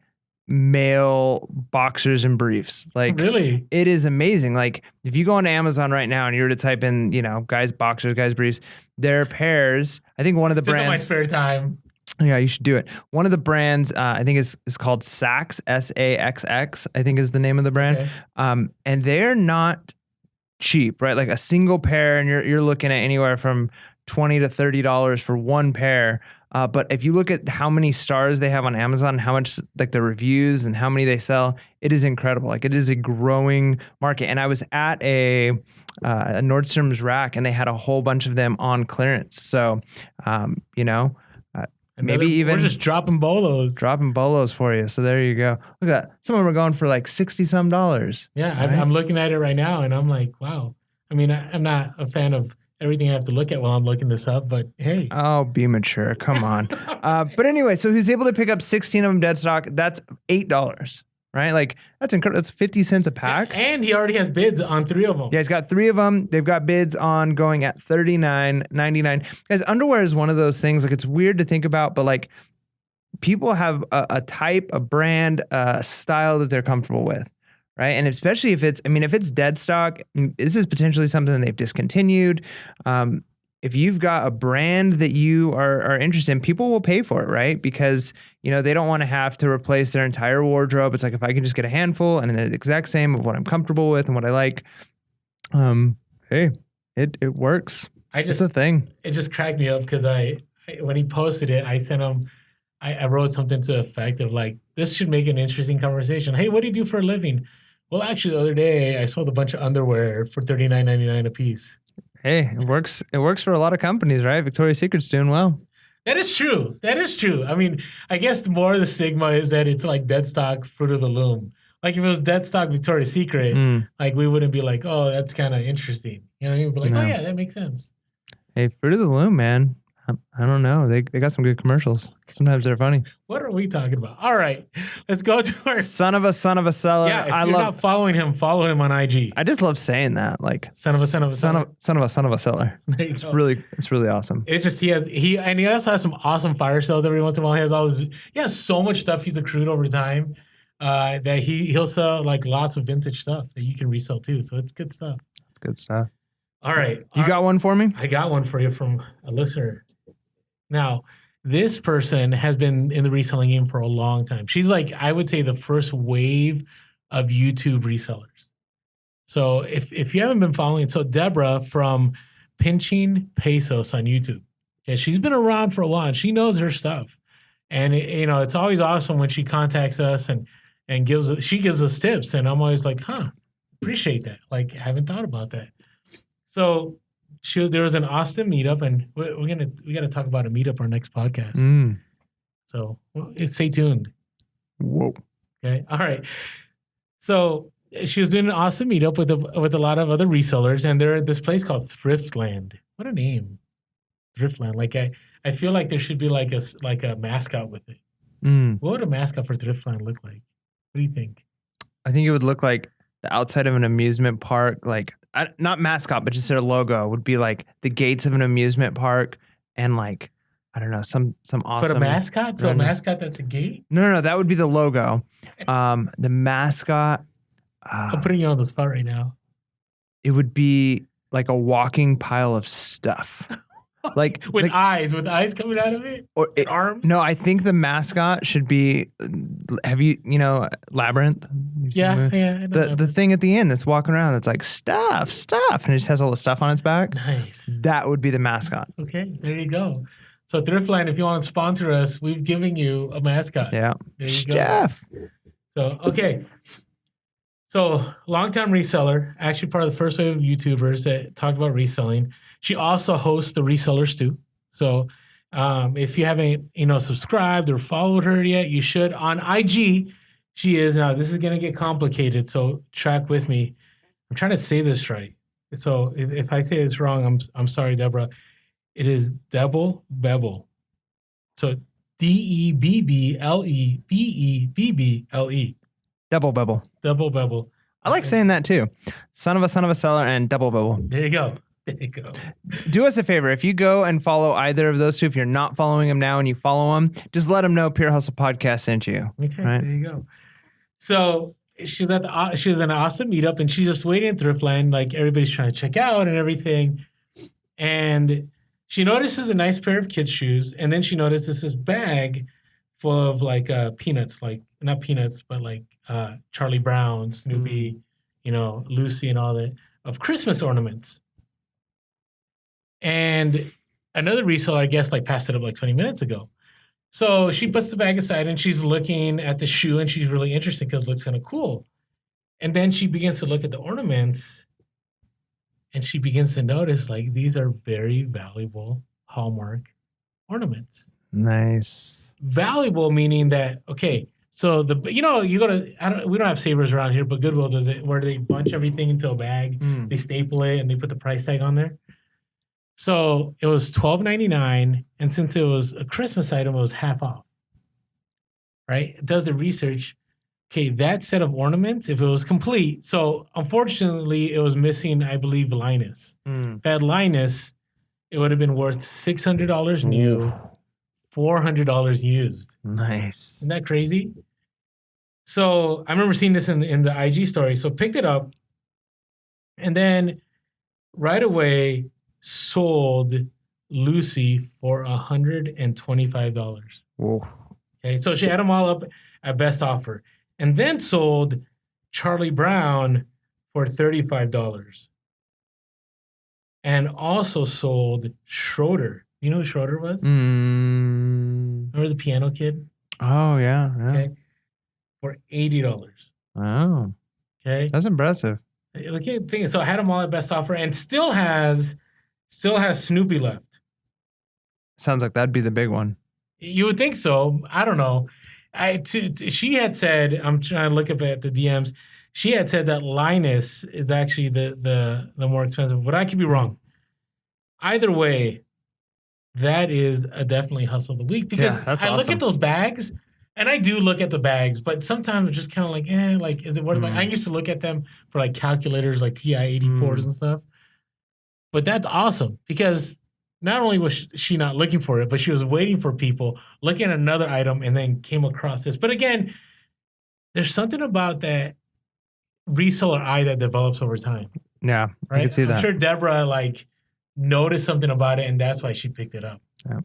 male boxers and briefs. Like, really, it is amazing. Like, if you go on Amazon right now and you were to type in, guys boxers, guys briefs, there are pairs. I think one of the brands. Just in my spare time. Yeah, you should do it. One of the brands, I think is called Saxx, SAXX, I think is the name of the brand. Okay. And they're not cheap, right? Like a single pair, and you're looking at anywhere from $20 to $30 for one pair. But if you look at how many stars they have on Amazon, how much like the reviews and how many they sell, it is incredible. Like, it is a growing market. And I was at a Nordstrom's rack, and they had a whole bunch of them on clearance. So, maybe even we're just dropping BOLOs for you. So there you go. Look at that. Some of them are going for like $60-some. Yeah, right? I'm looking at it right now, and I'm like, wow. I mean, I'm not a fan of everything I have to look at while I'm looking this up, but hey. Oh, be mature. Come on. But anyway, so he's able to pick up 16 of them dead stock. That's $8, right? Like, that's incredible. That's 50 cents a pack. And he already has bids on 3 of them. Yeah, he's got 3 of them. They've got bids on going at $39.99. Guys, underwear is one of those things, like, it's weird to think about, but like, people have a type, a brand, a style that they're comfortable with. Right. And especially if it's dead stock, this is potentially something they've discontinued. If you've got a brand that you are interested in, people will pay for it, right? Because, they don't want to have to replace their entire wardrobe. It's like, if I can just get a handful and the exact same of what I'm comfortable with and what I like, hey, it works. It's a thing. It just cracked me up because when he posted it, I sent him. I wrote something to the effect of like, this should make an interesting conversation. Hey, what do you do for a living? Well, actually, the other day I sold a bunch of underwear for $39.99 a piece. Hey, it works. It works for a lot of companies, right? Victoria's Secret's doing well. That is true. That is true. I mean, I guess more of the stigma is that it's like dead stock Fruit of the Loom. Like if it was dead stock Victoria's Secret, like we wouldn't be like, oh, that's kind of interesting. You know, we'd be like, oh yeah, that makes sense. Hey, Fruit of the Loom, man. I don't know. They got some good commercials. Sometimes they're funny. What are we talking about? All right, let's go to our son of a seller. Yeah, if you're not following him, follow him on IG. I just love saying that, like son of a seller. It's really awesome. It's just he also has some awesome fire sales every once in a while. He has so much stuff he's accrued over time that he'll sell like lots of vintage stuff that you can resell too. So it's good stuff. It's good stuff. All right, you got one for me? I got one for you from a listener. Now, this person has been in the reselling game for a long time. She's like, I would say, the first wave of YouTube resellers. So if you haven't been following, so Deborah from Pinching Pesos on YouTube, okay, she's been around for a while and she knows her stuff. And it's always awesome when she contacts us and gives us tips. And I'm always like, appreciate that. Like, I haven't thought about that. So there was an Austin meetup, and we got to talk about a meetup our next podcast. So stay tuned. Whoa. Okay. All right. So she was doing an Austin meetup with a lot of other resellers, and they're at this place called Thriftland. What a name, Thriftland! Like I feel like there should be like a mascot with it. What would a mascot for Thriftland look like? What do you think? I think it would look like the outside of an amusement park, like. Not mascot, but just their logo would be like the gates of an amusement park, and like I don't know, some awesome. But a mascot, so a mascot that's a gate. No, that would be the logo. The mascot. I'm putting you on the spot right now. It would be like a walking pile of stuff, like with eyes coming out of it, or arms. No, I think the mascot should be. Have you Labyrinth? Yeah. The thing at the end that's walking around that's like stuff, and it just has all the stuff on its back. Nice. That would be the mascot. Okay, there you go. So Thriftland, if you want to sponsor us, we've given you a mascot. Yeah. There you Jeff. go. So okay. So longtime reseller, actually part of the first wave of YouTubers that talk about reselling. She also hosts the Resellers too. So if you haven't, subscribed or followed her yet, you should. On IG, she is. Now, this is going to get complicated, so track with me. I'm trying to say this right. So if I say this wrong, I'm sorry, Deborah. It is Debble Bebble. So DEBBLEBEBBLE. Double Bebble. Double Bebble. I like saying that too. Son of a seller and Double Bebble. There you go. There you go. Do us a favor. If you go and follow either of those two, if you're not following them now and you follow them, just let them know Pure Hustle Podcast sent you. Okay, right? There you go. So she was in an awesome meetup, and she's just waiting in Thriftland, like everybody's trying to check out and everything. And she notices a nice pair of kids' shoes, and then she notices this bag full of like peanuts, like not peanuts, but like Charlie Brown, Snoopy, Lucy, and all that of Christmas ornaments. And another reseller, I guess, like passed it up like 20 minutes ago. So she puts the bag aside and she's looking at the shoe and she's really interested because it looks kind of cool. And then she begins to look at the ornaments and she begins to notice like these are very valuable Hallmark ornaments. Nice. Valuable meaning that, okay, so you go to, we don't have Savers around here, but Goodwill does it where they bunch everything into a bag, they staple it and they put the price tag on there. So it was $12.99, and since it was a Christmas item, it was half off. Right? It does the research. Okay, that set of ornaments, if it was complete, so unfortunately, it was missing, I believe, Linus. If it had Linus, it would have been worth $600 new, $400 used. Nice. Isn't that crazy? So I remember seeing this in the IG story. So picked it up, and then right away sold Lucy for $125. Whoa. Okay, so she had them all up at best offer, and then sold Charlie Brown for $35. and also sold Schroeder. You know who Schroeder was? Remember the piano kid? Oh, yeah. Okay. For $80. Oh. Okay. That's impressive. Look at the thing. So I had them all at best offer and still has Snoopy left. Sounds like that'd be the big one. You would think so. I don't know. She had said, I'm trying to look up at the DMs. She had said that Linus is actually the more expensive, but I could be wrong. Either way, that is a definitely hustle of the week because I look at those bags and I do look at the bags, but sometimes it's just kind of like, is it worth it? I used to look at them for like calculators, like TI-84s and stuff. But that's awesome because not only was she not looking for it, but she was waiting for people, looking at another item, and then came across this. But again, there's something about that reseller eye that develops over time. Yeah, right? I can see that. I'm sure Deborah noticed something about it, and that's why she picked it up. Yeah.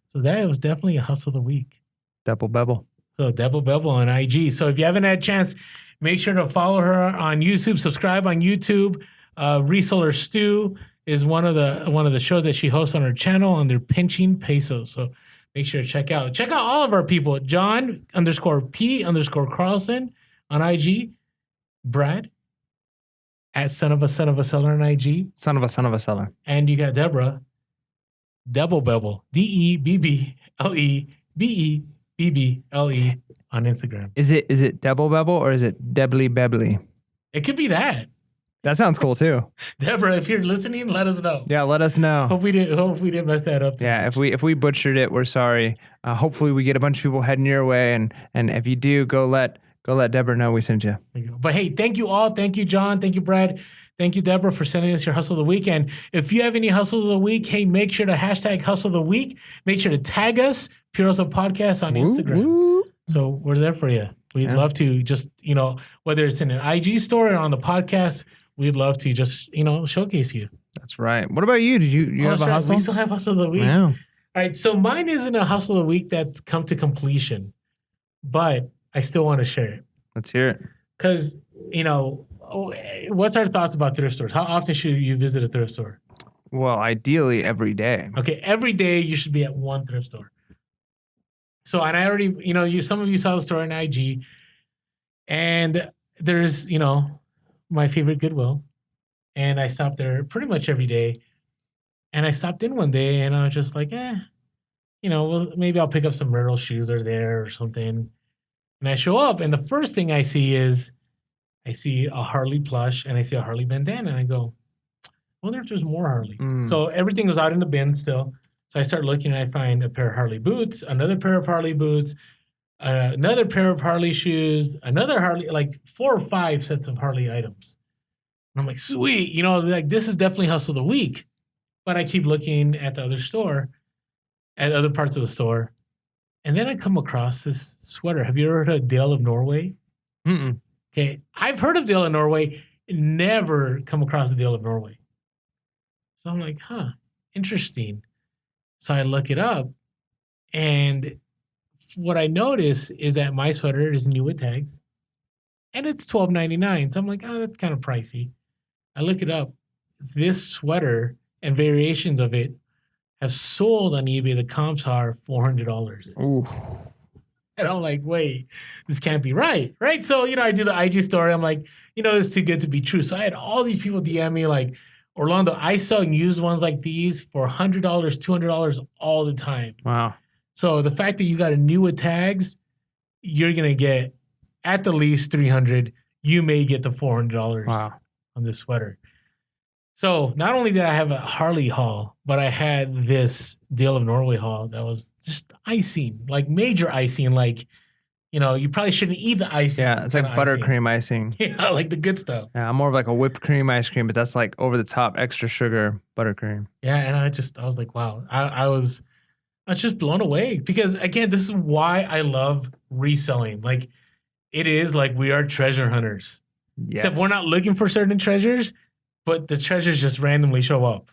So that was definitely a hustle of the week. Double Bevel. So Double Bevel on IG. So if you haven't had a chance, make sure to follow her on YouTube, subscribe on YouTube. Reseller Stew is one of the shows that she hosts on her channel under Pinching Pesos. So make sure to check out all of our people. John_P_Carlson on IG. Brad at son of a seller on IG. Son of a seller. And you got Deborah. Double Bevel. DEBBLEBEBBLE on Instagram. Is it Double Bevel or is it Debbly Bebbly? It could be that. That sounds cool too. Deborah, if you're listening, let us know. Yeah, let us know. Hope we didn't mess that up. Yeah, much. if we butchered it, we're sorry. Hopefully we get a bunch of people heading your way, and if you do, go let Deborah know we sent you. But hey, thank you all. Thank you, John. Thank you, Brad. Thank you, Deborah, for sending us your hustle of the week. And if you have any hustles of the week, hey, make sure to hashtag hustle of the week. Make sure to tag us, Pure Hustle Podcast on Instagram. Woo. So we're there for you. We'd love to just, whether it's in an IG story or on the podcast, we'd love to just, showcase you. That's right. What about you? Did you have a hustle? We still have hustle of the week. Wow. All right. So mine isn't a hustle of the week that's come to completion, but I still want to share it. Let's hear it. Because, what's our thoughts about thrift stores? How often should you visit a thrift store? Well, ideally every day. Okay. Every day you should be at one thrift store. So, and I already, some of you saw the story on IG, and there's, my favorite Goodwill, and I stopped there pretty much every day. And I stopped in one day, and I was just like, well, maybe I'll pick up some Myrtle shoes or there or something. And I show up, and the first thing I see is I see a Harley plush, and I see a Harley bandana, and I go, I wonder if there's more Harley. So everything was out in the bin still. So I start looking, and I find a pair of Harley boots, another pair of Harley boots, another pair of Harley shoes, another Harley, like 4 or 5 sets of Harley items. And I'm like, sweet, this is definitely hustle of the week. But I keep looking at the other store, at other parts of the store. And then I come across this sweater. Have you ever heard of Dale of Norway? Mm-mm. Okay. I've heard of Dale of Norway, never come across the Dale of Norway. So I'm like, interesting. So I look it up, and what I notice is that my sweater is new with tags, and it's $12.99. So I'm like, that's kind of pricey. I look it up. This sweater and variations of it have sold on eBay. The comps are $400. Ooh. And I'm like, wait, this can't be right. Right? So, I do the IG story. I'm like, it's too good to be true. So I had all these people DM me like, Orlando, I sell used ones like these for $100, $200 all the time. Wow. So the fact that you got a new with tags, you're going to get at the least $300. You may get the $400 on this sweater. So not only did I have a Harley haul, but I had this Dale of Norway haul that was just icing, like major icing, like, you probably shouldn't eat the icing. Yeah, it's like buttercream icing. Yeah, like the good stuff. Yeah, I'm more of like a whipped cream ice cream, but that's like over the top, extra sugar buttercream. Yeah, and I was like, wow. I was just blown away because, again, this is why I love reselling. Like, it is like we are treasure hunters. Yes. Except we're not looking for certain treasures, but the treasures just randomly show up.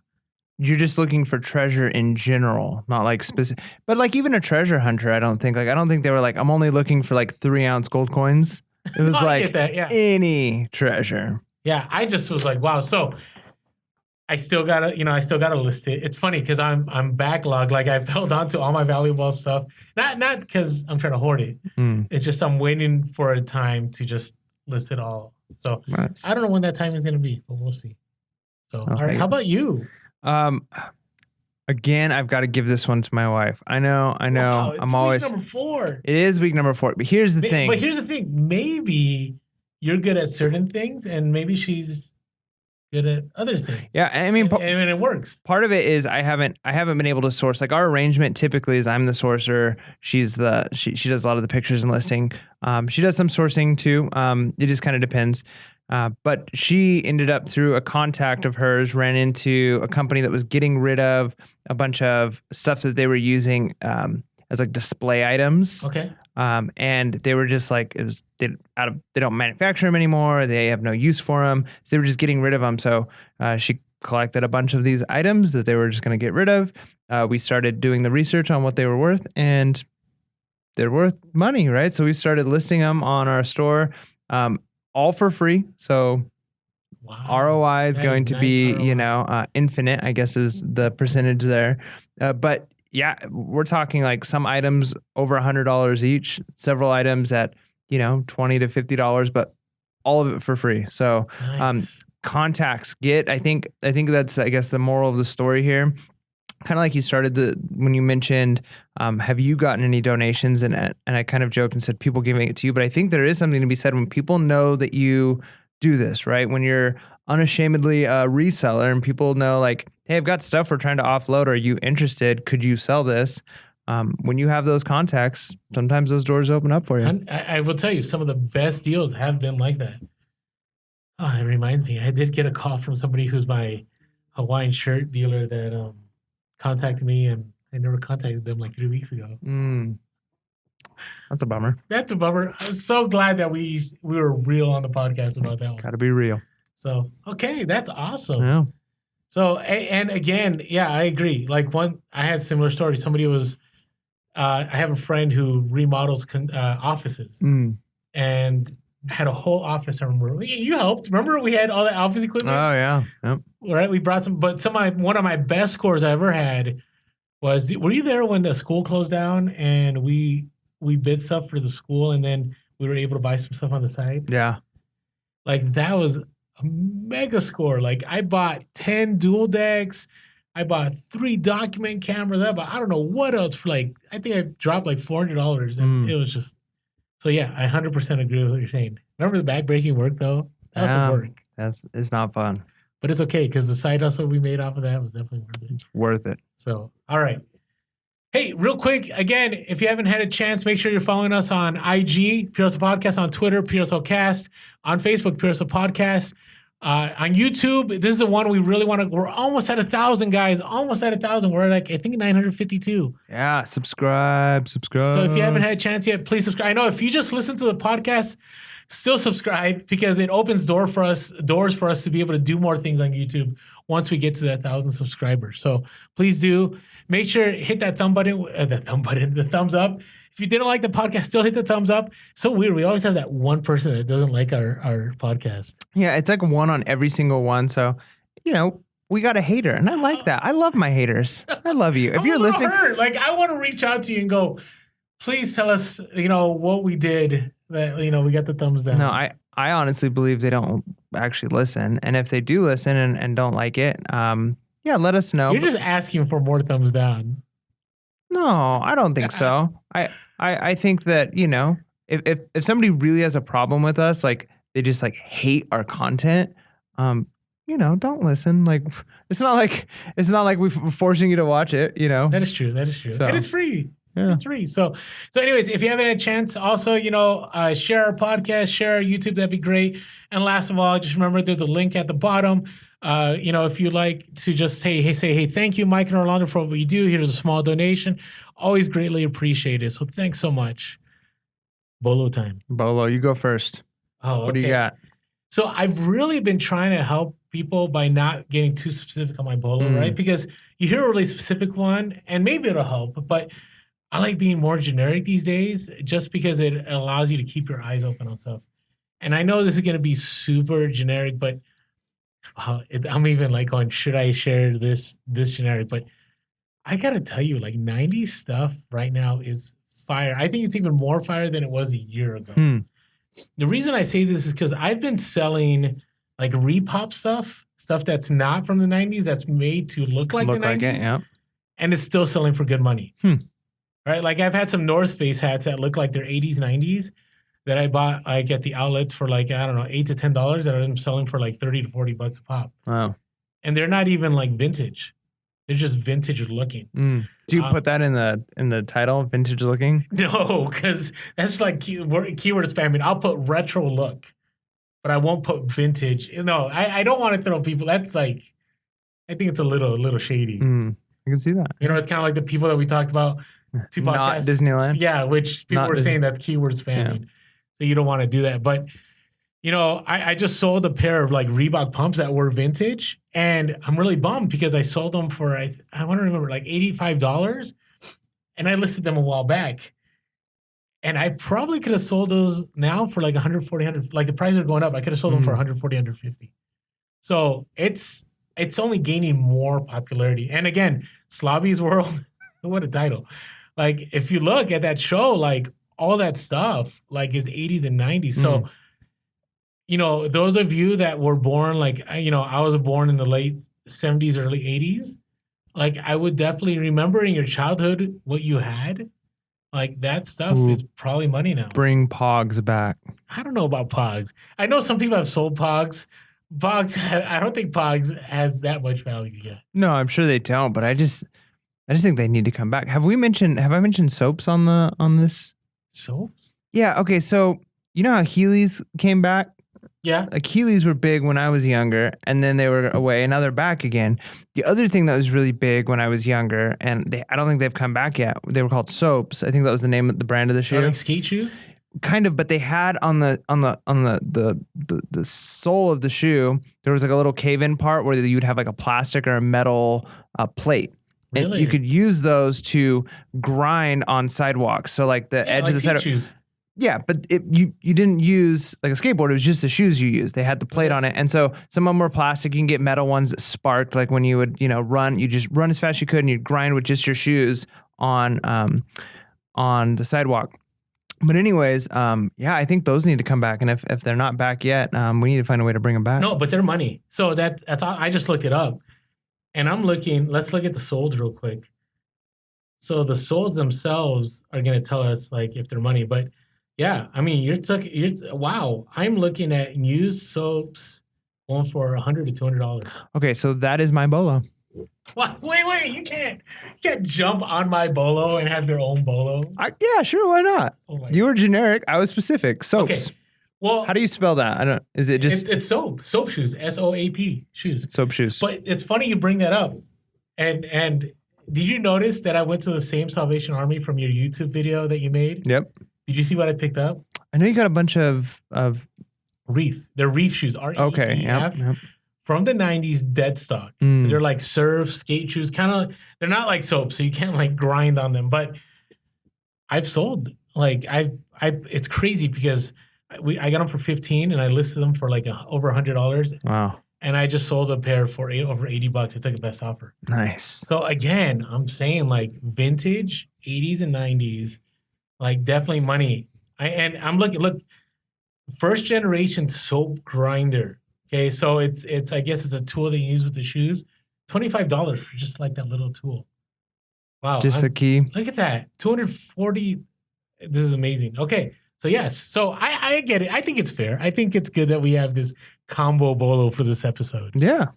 You're just looking for treasure in general, not like specific. But like even a treasure hunter, I don't think they were like, I'm only looking for like 3-ounce gold coins. It was like any treasure. Yeah, I just was like, wow. So I still gotta list it. It's funny because I'm backlogged. Like I've held on to all my valuable stuff. Not because I'm trying to hoard it. It's just I'm waiting for a time to just list it all. So Nice. I don't know when that time is gonna be, but we'll see. So Okay. all right, how about you? Again, I've got to give this one to my wife. I know. Wow, I'm always week number 4. It is week number 4. But here's the thing. But here's the thing. Maybe you're good at certain things, and maybe she's good at other things. Yeah, I mean, and it works. Part of it is I haven't been able to source. Like our arrangement typically is I'm the sourcer. She does a lot of the pictures and listing. She does some sourcing too. It just kind of depends. But she ended up through a contact of hers ran into a company that was getting rid of a bunch of stuff that they were using as like display items. Okay. And they were just like they don't manufacture them anymore. They have no use for them. So they were just getting rid of them. So she collected a bunch of these items that they were just going to get rid of. We started doing the research on what they were worth, and they're worth money, right? So we started listing them on our store, all for free. So wow, ROI is going to nice be, ROI. infinite, I guess is the percentage there. But yeah, we're talking like some items over $100 each, several items at, $20 to $50, but all of it for free. So, Nice. Contacts I think that's, I guess, the moral of the story here. Kind of like you started when you mentioned, have you gotten any donations? And I kind of joked and said people giving it to you, but I think there is something to be said when people know that you do this, right? When you're unashamedly a reseller and people know like, hey, I've got stuff we're trying to offload. Are you interested? Could you sell this? When you have those contacts, sometimes those doors open up for you. And I will tell you, some of the best deals have been like that. Oh, it reminds me, I did get a call from somebody who's my Hawaiian shirt dealer that contacted me, and I never contacted them like 3 weeks ago. That's a bummer. That's a bummer. I'm so glad that we were real on the podcast about that one. Got to be real. So, okay, that's awesome. Yeah. So, and again, yeah, I agree. Like I had a similar story. Somebody was, I have a friend who remodels offices and had a whole office. I remember you helped. Remember we had all that office equipment? Oh yeah. Yep. Right. We brought some, but one of my best scores I ever had was, were you there when the school closed down and we bid stuff for the school and then we were able to buy some stuff on the side? Yeah. Like that was a mega score. Like I bought 10 dual decks. I bought 3 document cameras. I don't know what else for I think I dropped like $400 and it was just, so yeah, I 100% agree with what you're saying. Remember the backbreaking work though? That was some work. It's not fun. But it's okay because the side hustle we made off of that was definitely worth it. It's worth it. So, all right. Hey, real quick, again, if you haven't had a chance, make sure you're following us on IG, Pure Hustle Podcast, on Twitter, Pure Hustle Cast, on Facebook, Pure Hustle Podcast, on YouTube. This is the one we really want to. We're almost at 1,000, guys. Almost at 1,000. We're like, I think 952. Yeah, subscribe. So if you haven't had a chance yet, please subscribe. I know if you just listen to the podcast, still subscribe because it opens doors for us to be able to do more things on YouTube once we get to that 1,000 subscribers. So please do. Make sure hit that the thumbs up. If you didn't like the podcast, still hit the thumbs up. So weird. We always have that one person that doesn't like our podcast. Yeah, it's like one on every single one. So, we got a hater, and I like that. I love my haters. I love you. If you're listening, I want to reach out to you and go, please tell us, what we did that, we got the thumbs down. No, I honestly believe they don't actually listen. And if they do listen and don't like it, yeah, let us know. You're just asking for more thumbs down. No, I don't think so. I think that, if somebody really has a problem with us, like they just like hate our content, don't listen. Like it's not like we're forcing you to watch it, That is true. So, and it's free. Yeah. It's free. So anyways, if you haven't had a chance, also, share our podcast, share our YouTube, that'd be great. And last of all, just remember there's a link at the bottom. If you'd like to just say, hey, thank you, Mike and Orlando, for what you do. Here's a small donation. Always greatly appreciated. So thanks so much. Bolo time. Bolo, you go first. Oh, what do you got? So I've really been trying to help people by not getting too specific on my bolo, right? Because you hear a really specific one and maybe it'll help, but I like being more generic these days just because it allows you to keep your eyes open on stuff. And I know this is going to be super generic, but I'm even like going, should I share this generic? But I gotta tell you, like 90s stuff right now is fire. I think it's even more fire than it was a year ago. The reason I say this is because I've been selling like repop stuff that's not from the 90s, that's made to look like the 90s, and it's still selling for good money. Right? Like I've had some North Face hats that look like they're 80s, 90s that I bought like at the outlets for like, I don't know, $8 to $10 that I'm selling for like 30 to 40 bucks a pop. Wow. And they're not even like vintage. They're just vintage looking. Do you put that in the title, vintage looking? No, because that's like keyword spamming. I'll put retro look, but I won't put vintage. No, I don't want to throw people. That's like, I think it's a little shady. I can see that. You know, it's kind of like the people that we talked about 2 podcasts. Not Disneyland? Yeah, which people were saying that's keyword spamming. Yeah. So you don't want to do that. But, you know, I just sold a pair of like Reebok pumps that were vintage, and I'm really bummed because I sold them for, I want to remember, like $85, and I listed them a while back. And I probably could have sold those now for like 140, 100, like the prices are going up. I could have sold them for 140, 150. So it's only gaining more popularity. And again, Slobby's World, what a title. Like if you look at that show, like all that stuff like is 80s and 90s. So, you know, those of you that were born, like, you know, I was born in the late 70s, early 80s. Like I would definitely remember in your childhood what you had. Like that stuff is probably money now. Bring Pogs back. I don't know about Pogs. I know some people have sold Pogs. I don't think Pogs has that much value yet. No, I'm sure they don't, but I just think they need to come back. Have I mentioned soaps on this? Soaps? Yeah, okay, so you know how Heelys came back? Yeah. Like Heelys were big when I was younger, and then they were away, and now they're back again. The other thing that was really big when I was younger, and I don't think they've come back yet, they were called soaps. I think that was the name of the brand of the shoe. Like skate shoes? Kind of, but they had on the sole of the shoe, there was like a little cave-in part where you'd have like a plastic or a metal plate. Really? And you could use those to grind on sidewalks. So like the edge like of the sidewalk. shoes. Yeah, but you didn't use like a skateboard. It was just the shoes you used. They had the plate on it. And so some of them were plastic. You can get metal ones that sparked, like when you would, you know, run, you just run as fast as you could and you'd grind with just your shoes on the sidewalk. But anyways, yeah, I think those need to come back. And if they're not back yet, we need to find a way to bring them back. No, but they're money. So that's all. I just looked it up. And I'm looking, let's look at the soles real quick. So the soles themselves are going to tell us like if they're money. But yeah, I mean, wow. I'm looking at used soaps going for $100 to $200. Okay, so that is my bolo. What? Wait, you can't jump on my bolo and have your own bolo. Yeah, sure, why not? Oh you were generic, I was specific. Soaps. Okay. Well, how do you spell that? Is it just it's soap shoes, SOAP shoes. Soap shoes. But it's funny you bring that up. And did you notice that I went to the same Salvation Army from your YouTube video that you made? Yep. Did you see what I picked up? I know you got a bunch of Reef. They're Reef shoes. R-E-E-F. Okay, yep. From the 90s, dead stock. They're like surf, skate shoes. Kind of, they're not like soap, so you can't like grind on them. But I've sold, like, it's crazy because I got them for $15 and I listed them for like over $100. Wow. And I just sold a pair for over $80. I took the best offer. Nice. So again, I'm saying like vintage 80s and 90s, like definitely money. I'm looking, look, first generation soap grinder. Okay, so it's I guess it's a tool that you use with the shoes. $25 for just like that little tool. Wow. Just a key. Look at that. $240. This is amazing. Okay. So yes. So I get it. I think it's fair. I think it's good that we have this combo bolo for this episode. Yeah.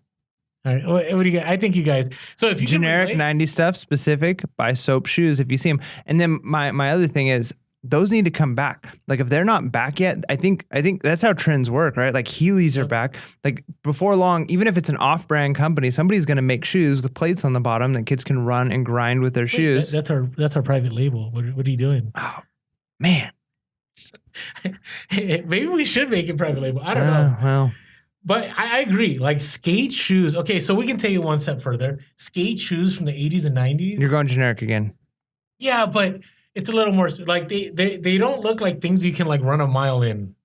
All right. What do you guys? I think you guys. So if you generic 90s stuff, specific, buy soap shoes if you see them. And then my other thing is those need to come back. Like if they're not back yet, I think that's how trends work, right? Like Heelys are back. Like before long, even if it's an off-brand company, somebody's going to make shoes with plates on the bottom that kids can run and grind with their shoes. That's our private label. What are you doing? Oh man. Maybe we should make it private label. I don't know. Well, but I agree. Like skate shoes. Okay, so we can take it one step further. Skate shoes from the 80s and 90s. You're going generic again. Yeah, but it's a little more like they don't look like things you can like run a mile in.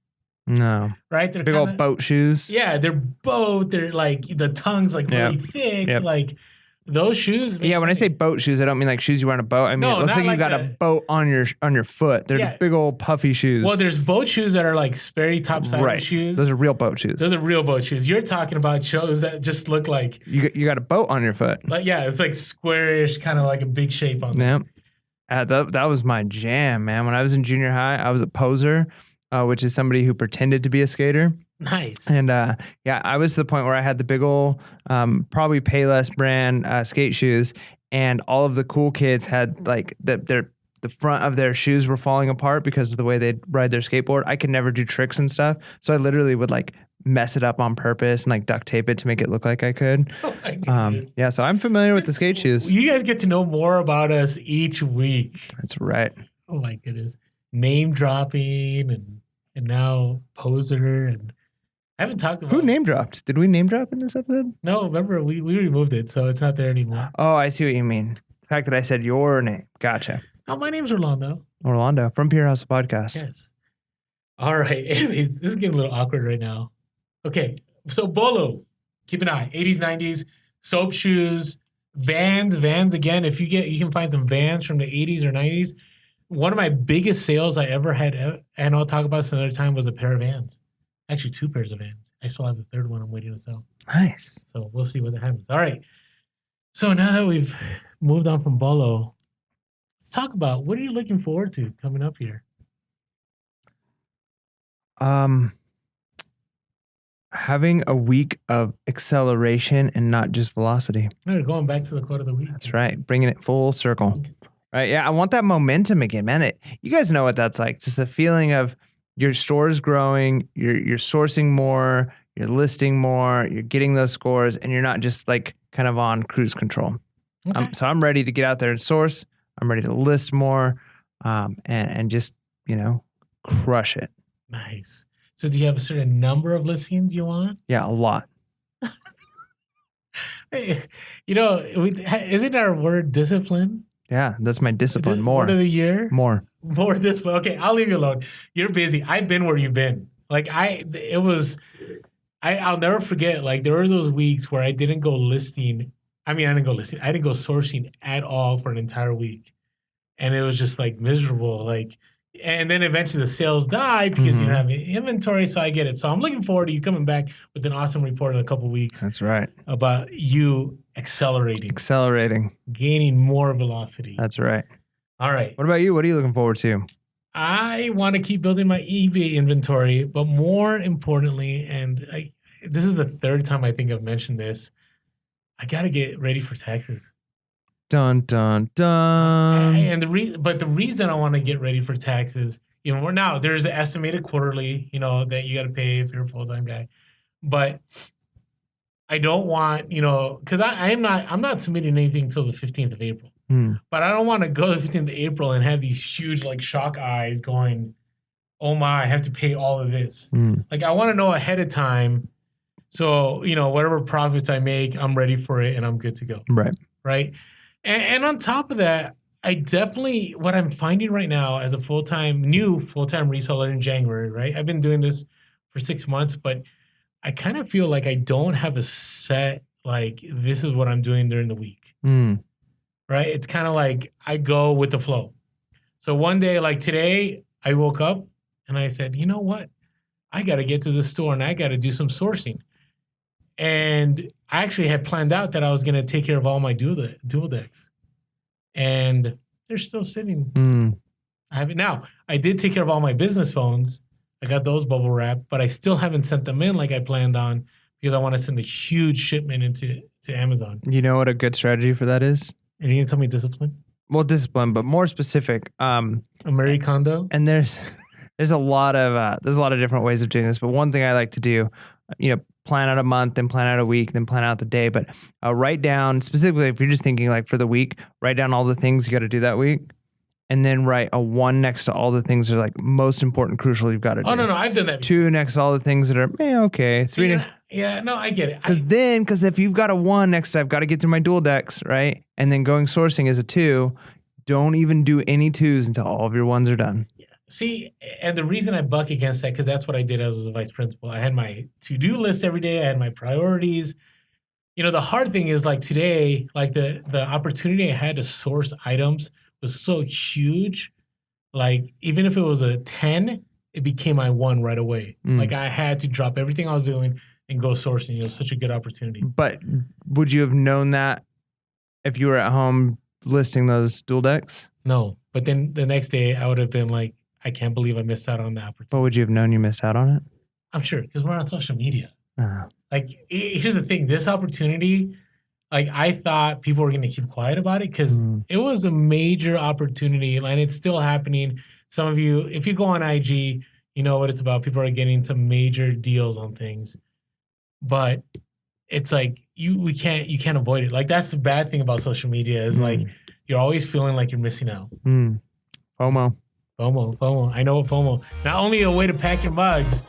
No. Right? They're big old boat shoes. Yeah, they're like the tongue's like really thick. Yep. Like those shoes. Yeah, when I say boat shoes, I don't mean like shoes you wear on a boat. I mean, it looks like you got a boat on your foot. They're big old puffy shoes. Well, there's boat shoes that are like Sperry top-sided shoes. Those are real boat shoes. Those are real boat shoes. You're talking about shoes that just look like you got a boat on your foot. Like it's like squarish, kind of like a big shape on them. Yeah, that was my jam, man. When I was in junior high, I was a poser, which is somebody who pretended to be a skater. Nice. And I was to the point where I had the big old, probably Payless brand skate shoes, and all of the cool kids had like the front of their shoes were falling apart because of the way they'd ride their skateboard. I could never do tricks and stuff, so I literally would like mess it up on purpose and like duct tape it to make it look like I could. Yeah, so I'm familiar with the skate shoes. You guys get to know more about us each week. That's right. Oh my goodness, name dropping and now poser and. I haven't talked about who name dropped. Did we name drop in this episode? No, remember we removed it, so it's not there anymore. Oh, I see what you mean. The fact that I said your name. Gotcha. Oh, my name's Orlando. Orlando from Pure House Podcast. Yes. All right. Anyways, this is getting a little awkward right now. Okay, so Bolo, keep an eye. 80s, 90s, soap shoes, Vans again. If you can find some Vans from the 80s or 90s. One of my biggest sales I ever had, and I'll talk about this another time, was a pair of Vans. Actually, 2 pairs of Vans. I still have the third one I'm waiting to sell. Nice. So we'll see what happens. All right. So now that we've moved on from Bolo, let's talk about what are you looking forward to coming up here? Having a week of acceleration and not just velocity. No, going back to the quote of the week. That's right. Bringing it full circle. Right. Yeah. I want that momentum again, man. You guys know what that's like. Just the feeling of your store is growing, you're sourcing more, you're listing more, you're getting those scores, and you're not just like kind of on cruise control. Okay. So I'm ready to get out there and source. I'm ready to list more, and just, crush it. Nice. So do you have a certain number of listings you want? Yeah, a lot. Isn't our word discipline? Yeah, that's my discipline. More. Word of the year? More discipline. Okay, I'll leave you alone. You're busy. I've been where you've been. Like I'll never forget, like there were those weeks where I didn't go listing. I didn't go listing. I didn't go sourcing at all for an entire week. And it was just like miserable. Like, and then eventually the sales died because you don't have inventory. So I get it. So I'm looking forward to you coming back with an awesome report in a couple of weeks. That's right. About you accelerating, gaining more velocity. That's right. All right. What about you? What are you looking forward to? I want to keep building my eBay inventory, but more importantly, and this is the third time I think I've mentioned this, I got to get ready for taxes. Dun, dun, dun. And the reason I want to get ready for taxes, there's the estimated quarterly, that you got to pay if you're a full-time guy. But I don't want, because I'm not submitting anything until the 15th of April. But I don't want to go to the 15th of April and have these huge like shock eyes going, oh my, I have to pay all of this. Like I want to know ahead of time. So, whatever profits I make, I'm ready for it and I'm good to go. Right. And on top of that, I definitely, what I'm finding right now as a new full-time reseller in January, right? I've been doing this for 6 months, but I kind of feel like I don't have a set, like this is what I'm doing during the week. Right? It's kind of like I go with the flow. So one day, like today, I woke up and I said, you know what? I got to get to the store and I got to do some sourcing. And I actually had planned out that I was going to take care of all my dual decks. And they're still sitting. I haven't now. I did take care of all my business phones. I got those bubble wrapped, but I still haven't sent them in like I planned on because I want to send a huge shipment to Amazon. You know what a good strategy for that is? And you can tell me discipline? Well, discipline, but more specific. A Marie Kondo? And there's a lot of different ways of doing this, but one thing I like to do, plan out a month, then plan out a week, then plan out the day. But write down, specifically if you're just thinking like for the week, write down all the things you got to do that week. And then write a 1 next to all the things that are like most important, crucial you've got to do. Oh, no, I've done that before. 2 next to all the things that are, okay. 3 next. Yeah, no, I get it. Because if you've got a 1 next to, I've got to get through my dual decks, right? And then going sourcing is a 2, don't even do any 2s until all of your 1s are done. Yeah. See, and the reason I buck against that, because that's what I did as a vice principal. I had my to-do list every day. I had my priorities. You know, the hard thing is like today, like the opportunity I had to source items was so huge. Like even if it was a 10, it became my 1 right away. Like I had to drop everything I was doing and go sourcing. It was such a good opportunity. But would you have known that if you were at home listing those dual decks? No, but then the next day I would have been like, I can't believe I missed out on that opportunity. But would you have known you missed out on it? I'm sure, because we're on social media. Like, here's the thing. This opportunity, like, I thought people were going to keep quiet about it because it was a major opportunity, and it's still happening. Some of you, if you go on IG, you know what it's about. People are getting some major deals on things. But it's like, you can't avoid it. Like, that's the bad thing about social media is, like, you're always feeling like you're missing out. FOMO. FOMO. I know what FOMO. Not only a way to pack your mugs,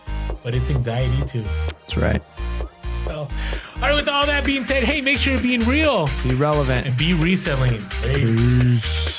but it's anxiety too. That's right. So, all right, with all that being said, hey, make sure you're being real. Be relevant. And be reselling. Peace.